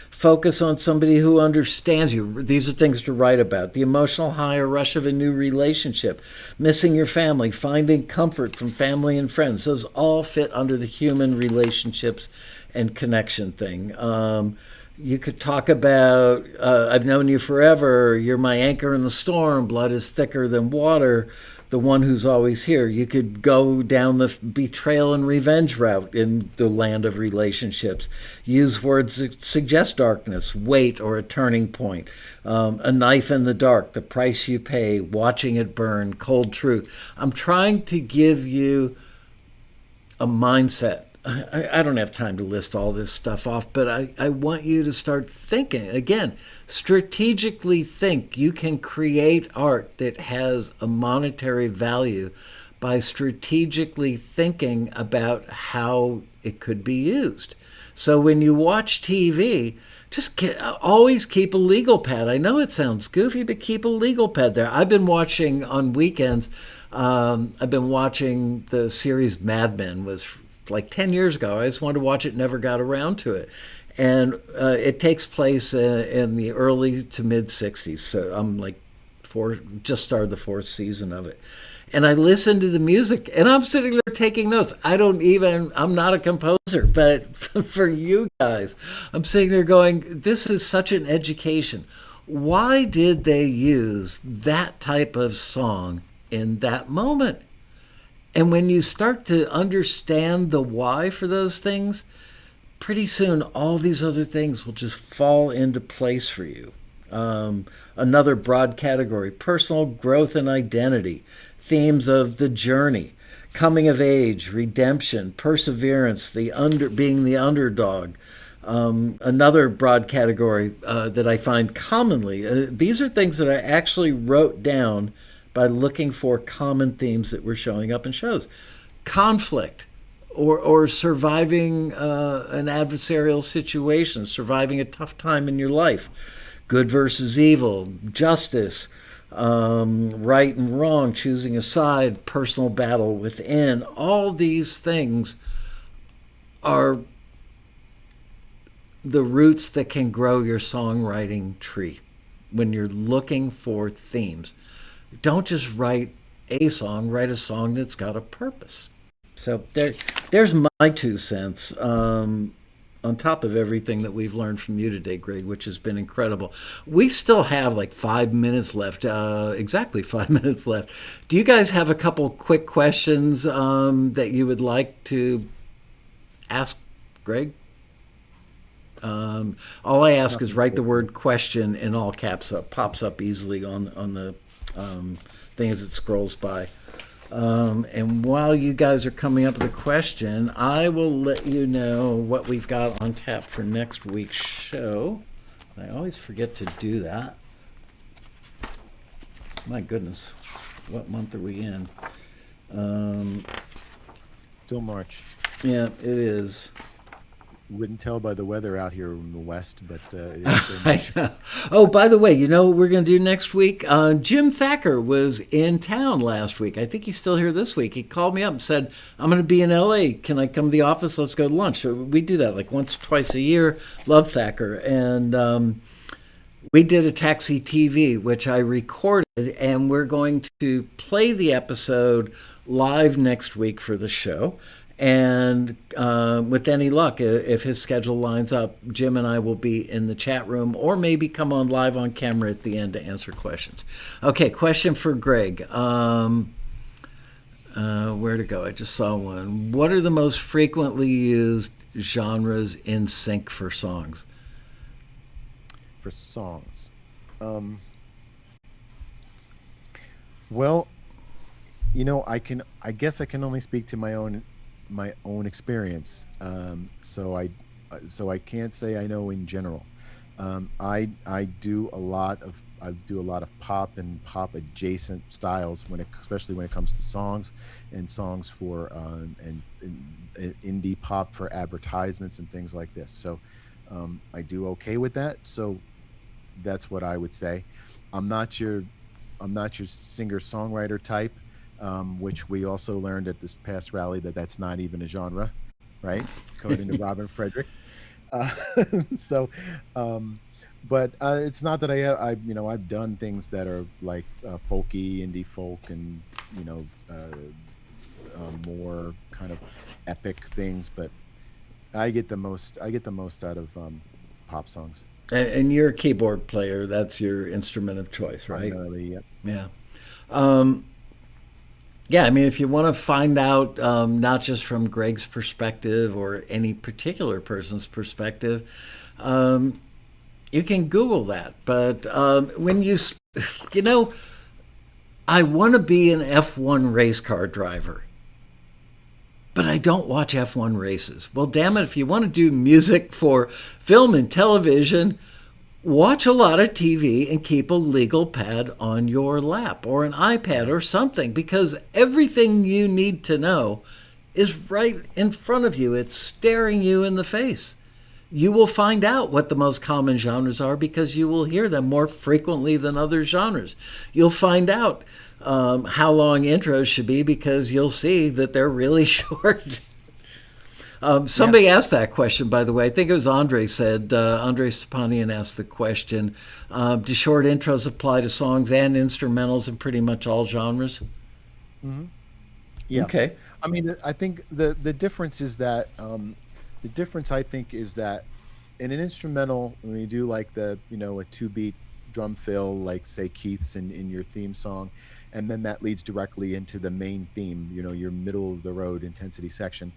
Focus on somebody who understands you. These are things to write about. The emotional high or rush of a new relationship, missing your family, finding comfort from family and friends. Those all fit under the human relationships and connection thing. You could talk about, I've known you forever, you're my anchor in the storm, blood is thicker than water, the one who's always here. You could go down the betrayal and revenge route in the land of relationships. Use words that suggest darkness, weight, or a turning point. A knife in the dark, the price you pay, watching it burn, cold truth. I'm trying to give you a mindset. I don't have time to list all this stuff off, but I want you to start thinking. Again, strategically think. You can create art that has a monetary value by strategically thinking about how it could be used. So when you watch TV, just always keep a legal pad. I know it sounds goofy, but keep a legal pad there. I've been watching on weekends, I've been watching the series Mad Men. Was like 10 years ago. I just wanted to watch it, never got around to it. And it takes place in the early to mid 60s. So I'm like just started the 4th season of it. And I listened to the music and I'm sitting there taking notes. I'm not a composer, but for you guys, I'm sitting there going, this is such an education. Why did they use that type of song in that moment? And when you start to understand the why for those things, pretty soon all these other things will just fall into place for you. Another broad category, personal growth and identity, themes of the journey, coming of age, redemption, perseverance, being the underdog. Another broad category that I find commonly, these are things that I actually wrote down by looking for common themes that were showing up in shows. Conflict, or surviving an adversarial situation, surviving a tough time in your life. Good versus evil, justice, right and wrong, choosing a side, personal battle within. All these things are the roots that can grow your songwriting tree when you're looking for themes. Don't just write a song, write a song that's got a purpose. So there's my 2 cents on top of everything that we've learned from you today, Greg, which has been incredible. We still have like 5 minutes left, exactly 5 minutes left. Do you guys have a couple quick questions that you would like to ask Greg? All I ask is write the word question in all caps pops up easily on the thing as it scrolls by. And while you guys are coming up with a question, I will let you know what we've got on tap for next week's show. I always forget to do that. My goodness, what month are we in?
Still March.
Yeah, it is.
Wouldn't tell by the weather out here in the West, but it is still
I
March.
know. Oh, by the way, you know what we're going to do next week? Jim Thacker was in town last week. I think he's still here this week. He called me up and said, I'm going to be in L.A. Can I come to the office? Let's go to lunch. So we do that like once or twice a year. Love Thacker. And we did a TAXITV, which I recorded, and we're going to play the episode live next week for the show. And with any luck, if his schedule lines up, Jim and I will be in the chat room or maybe come on live on camera at the end to answer questions. Okay, question for Greg. Where to go? I just saw one. What are the most frequently used genres in sync for songs?
For songs. Well, I guess I can only speak to my own experience. So I can't say I know in general. I do a lot of pop and pop adjacent styles especially when it comes to songs and songs for and indie pop for advertisements and things like this. So I do okay with that. So that's what I would say. I'm not your singer-songwriter type, which we also learned at this past rally that's not even a genre, right? According to Robin Frederick. Uh, so, but it's not that I've done things that are like folky, indie folk, and more kind of epic things. But I get the most out of pop songs.
And you're a keyboard player. That's your instrument of choice, right?
Primarily, yep.
Yeah. Yeah, I mean, if you want to find out not just from Greg's perspective or any particular person's perspective, you can Google that. But when I want to be an F1 race car driver, but I don't watch F1 races. Well, damn it, if you want to do music for film and television, watch a lot of TV and keep a legal pad on your lap or an iPad or something, because everything you need to know is right in front of you. It's staring you in the face. You will find out what the most common genres are because you will hear them more frequently than other genres. You'll find out how long intros should be because you'll see that they're really short. Somebody asked that question, by the way. I think it was Andre said, Andre Stepanian asked the question, do short intros apply to songs and instrumentals in pretty much all genres?
Mm-hmm. Yeah.
Okay.
I mean, I think the difference is that I think is that in an instrumental, when you do like a 2-beat drum fill, like say Keith's in your theme song, and then that leads directly into the main theme, your middle of the road intensity section.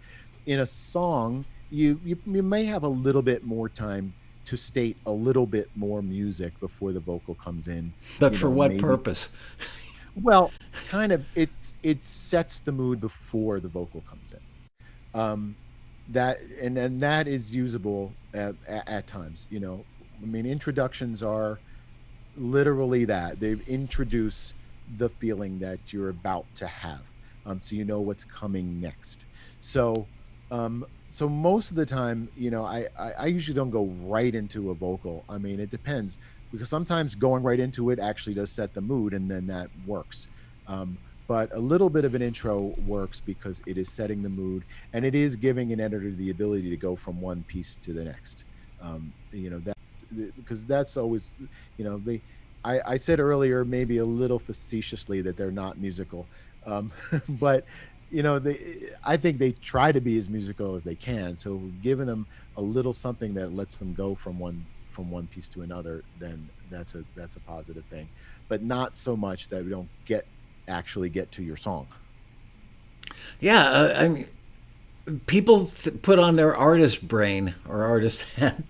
In a song, you may have a little bit more time to state a little bit more music before the vocal comes in.
But for what purpose?
Well, kind of it sets the mood before the vocal comes in. That is usable at times. I mean, introductions are literally that. They introduce the feeling that you're about to have, so you know what's coming next. So most of the time, I usually don't go right into a vocal. I mean, it depends, because sometimes going right into it actually does set the mood, and then that works. But a little bit of an intro works because it is setting the mood, and it is giving an editor the ability to go from one piece to the next. That because that's always, I said earlier, maybe a little facetiously, that they're not musical, but I think they try to be as musical as they can. So giving them a little something that lets them go from one piece to another, then that's a positive thing, but not so much that we don't actually get to your song.
Yeah, I mean, people put on their artist brain or artist hat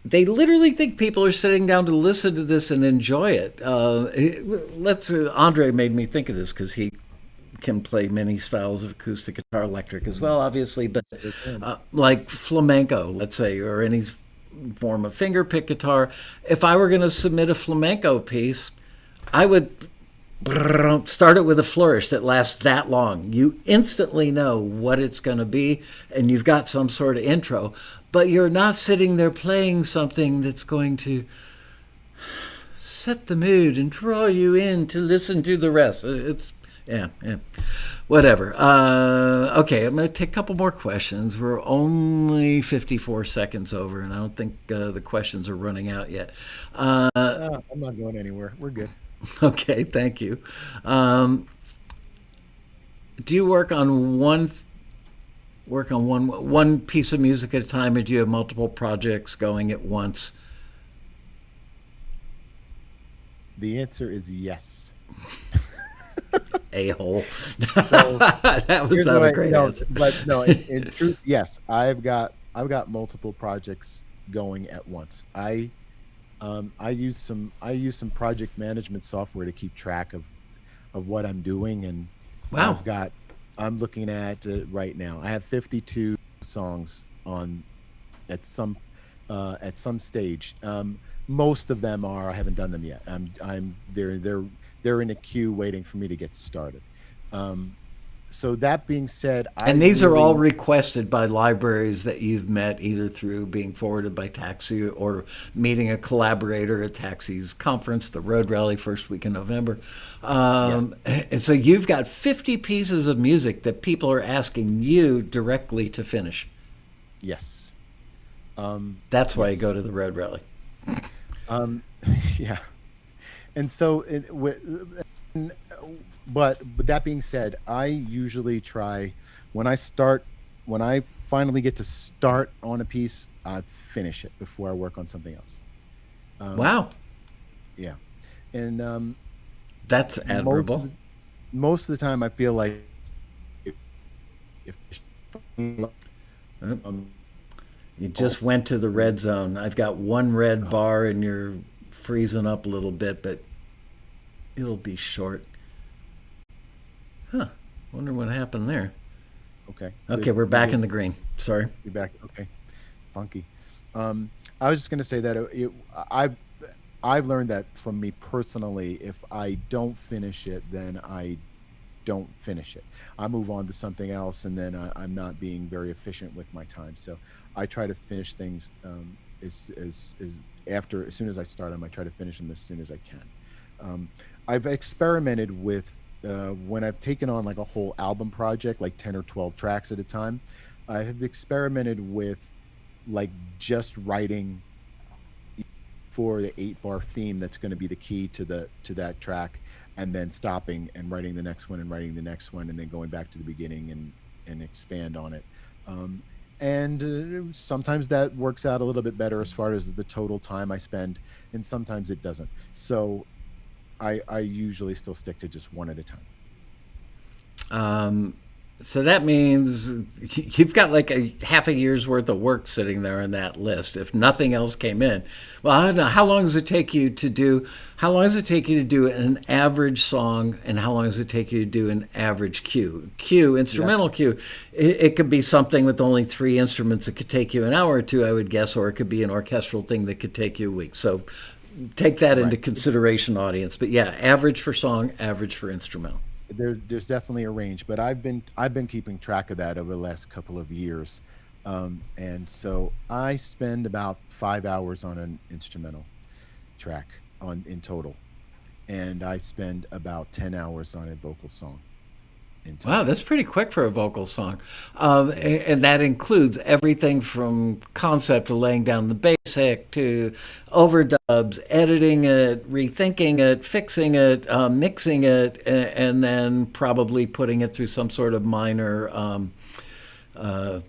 they literally think people are sitting down to listen to this and enjoy it. Andre made me think of this because he can play many styles of acoustic guitar, electric as well, obviously, but like flamenco, let's say, or any form of fingerpick guitar. If I were going to submit a flamenco piece, I would start it with a flourish that lasts that long. You instantly know what it's going to be, and you've got some sort of intro, but you're not sitting there playing something that's going to set the mood and draw you in to listen to the rest. It's yeah, whatever. Okay, I'm going to take a couple more questions. We're only 54 seconds over, and I don't think the questions are running out yet.
I'm not going anywhere. We're good.
Okay, thank you. Do you work on one piece of music at a time, or do you have multiple projects going at once?
The answer is yes.
A-hole.
So
that was not a great answer.
But no, in truth, yes. I've got multiple projects going at once. I use some project management software to keep track of what I'm doing, and
wow.
I'm looking at right now. I have 52 songs on at some stage. Most of them I haven't done them yet. They're in a queue waiting for me to get started. So that being said,
and these are all requested by libraries that you've met either through being forwarded by Taxi or meeting a collaborator at Taxi's conference, the Road Rally, first week in November.
Yes.
And so you've got 50 pieces of music that people are asking you directly to finish.
Yes.
That's why you go to the Road Rally.
Yeah. And so, but that being said, I usually try when I finally get to start on a piece, I finish it before I work on something else.
Wow.
Yeah. And
that's admirable.
Most of the time, I feel like if
you just went to the red zone. I've got one red bar, and you're freezing up a little bit, but it'll be short. Huh. Wonder what happened there.
Okay.
Okay, we're back in the green. Sorry.
You're back. Okay. Funky. I was just going to say that I've learned that from me personally, if I don't finish it, then I don't finish it. I move on to something else, and then I'm not being very efficient with my time. So I try to finish things as soon as I start them. I try to finish them as soon as I can. I've experimented with when I've taken on like a whole album project, like 10 or 12 tracks at a time. I have experimented with like just writing for the 8-bar theme that's going to be the key to that track, and then stopping and writing the next one and writing the next one, and then going back to the beginning and expand on it. And sometimes that works out a little bit better as far as the total time I spend, and sometimes it doesn't. So I usually still stick to just one at a time.
So that means you've got like a half a year's worth of work sitting there on that list if nothing else came in. Well, I don't know. How long does it take you to do an average song, and how long does it take you to do an average instrumental cue? It could be something with only 3 instruments that could take you an hour or two, I would guess, or it could be an orchestral thing that could take you a week. So take that into consideration, audience. But yeah, average for song, average for instrumental.
There's definitely a range, but I've been keeping track of that over the last couple of years, and so I spend about 5 hours on an instrumental track in total, and I spend about 10 hours on a vocal song.
Wow, that's pretty quick for a vocal song. And that includes everything from concept to laying down the basic to overdubs, editing it, rethinking it, fixing it, mixing it, and then probably putting it through some sort of minor I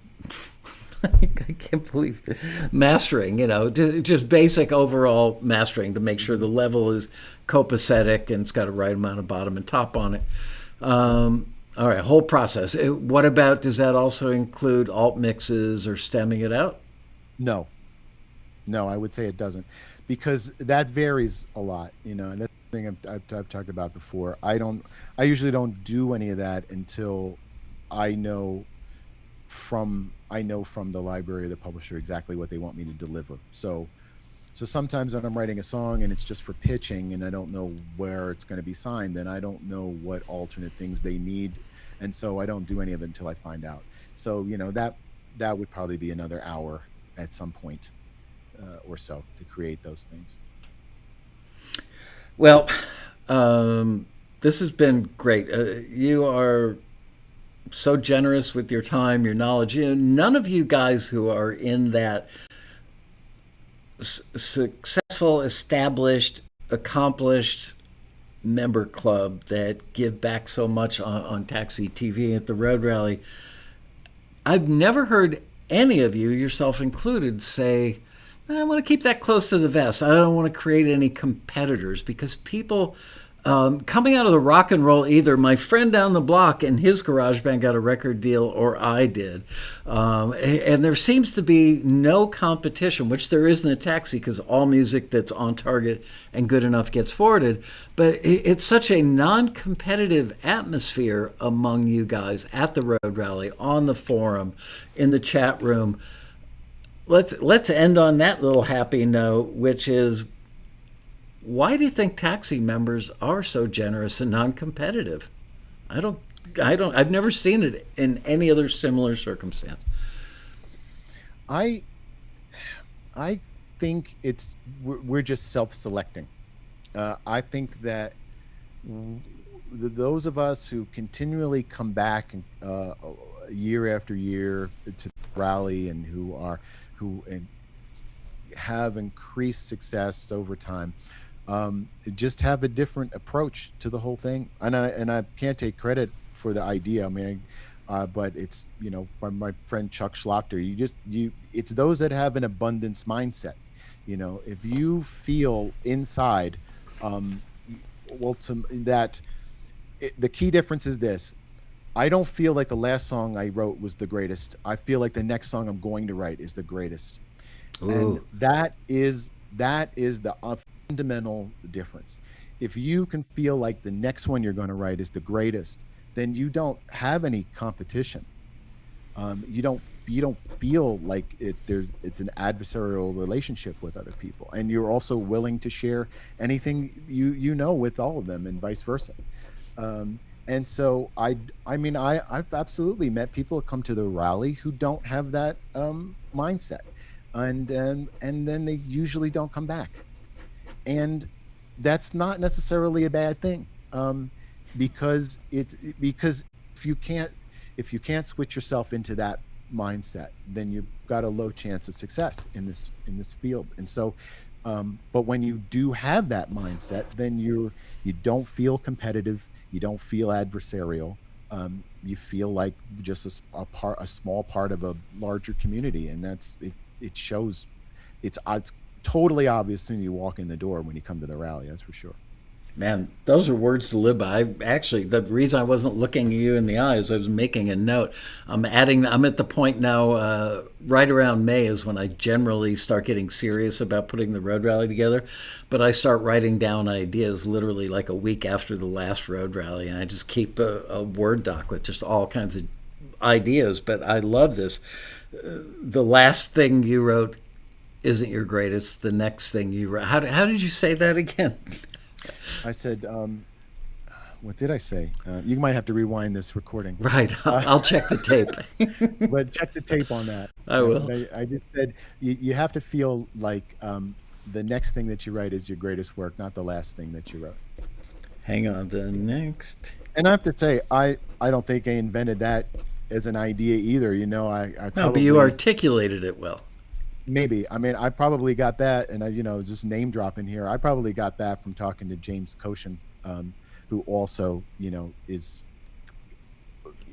can't believe it. Mastering, just basic overall mastering to make sure the level is copacetic and it's got a right amount of bottom and top on it. All right, whole process. What about, does that also include alt mixes or stemming it out?
No. No, I would say it doesn't, because that varies a lot, and that's the thing I've talked about before. I usually don't do any of that until I know from the library or the publisher exactly what they want me to deliver. So sometimes when I'm writing a song and it's just for pitching and I don't know where it's going to be signed, then I don't know what alternate things they need, and so I don't do any of it until I find out. So that would probably be another hour at some point, or so, to create those things.
Well, this has been great. You are so generous with your time, your knowledge. None of you guys who are in that successful, established, accomplished member club that give back so much on TAXITV at the Road Rally, I've never heard any of you, yourself included, say, I want to keep that close to the vest. I don't want to create any competitors, because people coming out of the rock and roll, either my friend down the block and his garage band got a record deal, or I did. And there seems to be no competition, which there isn't at Taxi, because all music that's on target and good enough gets forwarded. But it's such a non-competitive atmosphere among you guys at the Road Rally, on the forum, in the chat room. Let's end on that little happy note, which is, why do you think Taxi members are so generous and non-competitive? I've never seen it in any other similar circumstance.
I think we're just self-selecting. I think that those of us who continually come back year after year to the rally, and who have increased success over time, just have a different approach to the whole thing. And I can't take credit for the idea. I mean, but it's, by my friend Chuck Schlachter, it's those that have an abundance mindset. If you feel inside, the key difference is this: I don't feel like the last song I wrote was the greatest. I feel like the next song I'm going to write is the greatest.
Ooh.
And that is the fundamental difference. If you can feel like the next one you're going to write is the greatest, then you don't have any competition. You don't feel like it's an adversarial relationship with other people, and you're also willing to share anything with all of them, and vice versa. And so I've absolutely met people who come to the rally who don't have that mindset, and then they usually don't come back. And that's not necessarily a bad thing, because if you can't switch yourself into that mindset, then you've got a low chance of success in this field. And so, but when you do have that mindset, then you don't feel competitive, you don't feel adversarial, you feel like just a small part of a larger community, and it shows. It's totally obvious as soon as you walk in the door when you come to the rally, that's for sure.
Man, those are words to live by. The reason I wasn't looking you in the eyes, I was making a note. I'm at the point now, right around May is when I generally start getting serious about putting the road rally together. But I start writing down ideas literally like a week after the last road rally, and I just keep a Word doc with just all kinds of ideas. But I love this. The last thing you wrote isn't your greatest. The next thing you wrote. How did you say that again?
I said, what did I say? You might have to rewind this recording.
Right. I'll check the tape.
But check the tape on that.
I will.
I just said, you have to feel like the next thing that you write is your greatest work, not the last thing that you wrote.
Hang on. The next.
And I have to say, I don't think I invented that as an idea either. I
No,
probably,
but you articulated it well.
Maybe. I mean, I probably got that, and I was just name dropping here. I probably got that from talking to James Koshin, who also, is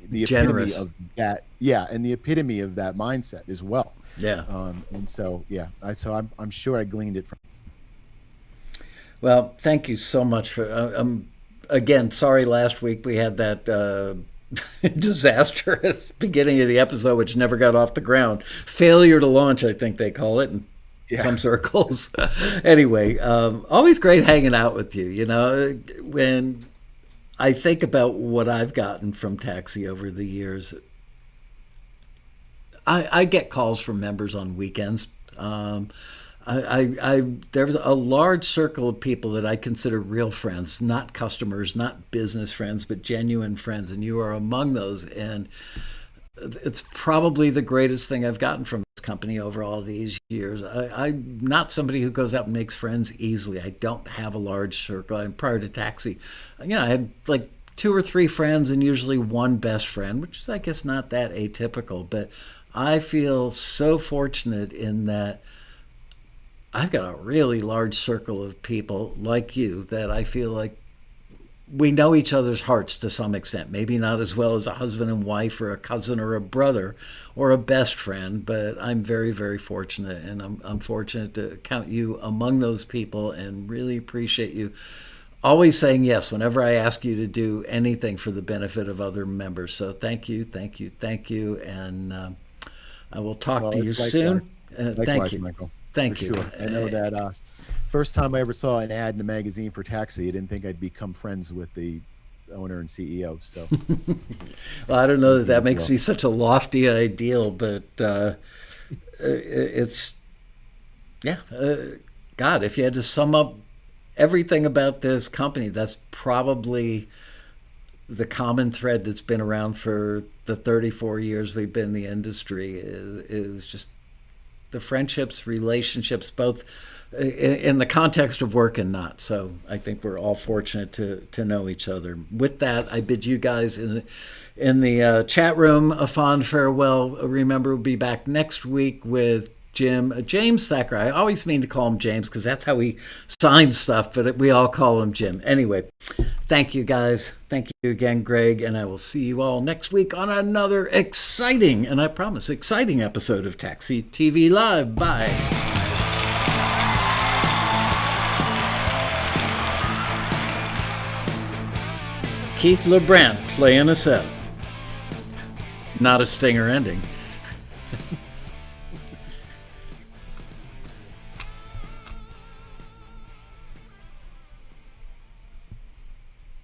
the
generous
epitome of that. Yeah, and the epitome of that mindset as well.
Yeah.
And so, yeah, I'm sure I gleaned it from.
Well, thank you so much for. Again, sorry. Last week we had that. Disastrous beginning of the episode, which never got off the ground. Failure to launch, I think they call it. And some circles. Anyway, always great hanging out with you. You know, when I think about what I've gotten from Taxi over the years, I get calls from members on weekends. There's a large circle of people that I consider real friends, not customers, not business friends, but genuine friends, and you are among those. And it's probably the greatest thing I've gotten from this company over all these years. I'm not somebody who goes out and makes friends easily. I don't have a large circle. And prior to Taxi, I had like 2 or 3 friends and usually one best friend, which is, I guess, not that atypical. But I feel so fortunate in that I've got a really large circle of people like you that I feel like we know each other's hearts to some extent. Maybe not as well as a husband and wife or a cousin or a brother or a best friend, but I'm very, very fortunate, and I'm fortunate to count you among those people and really appreciate you always saying yes whenever I ask you to do anything for the benefit of other members. So thank you, thank you, thank you, and I will talk to you soon.
Likewise,
thank you,
Michael.
Thank you.
Sure. I know that first time I ever saw an ad in a magazine for Taxi, I didn't think I'd become friends with the owner and CEO. So,
well, I don't know that makes me such a lofty ideal, but it's God. If you had to sum up everything about this company, that's probably the common thread that's been around for the 34 years we've been in the industry is just the friendships, relationships, both in the context of work and not. So I think we're all fortunate to know each other. With that, I bid you guys in the chat room a fond farewell. Remember, we'll be back next week with James Thacker. I always mean to call him James because that's how he signs stuff, but we all call him Jim. Anyway, thank you guys. Thank you again, Greg, and I will see you all next week on another exciting, and I promise, exciting episode of TAXITV Live. Bye. Keith LeBrant playing us out. Not a stinger ending.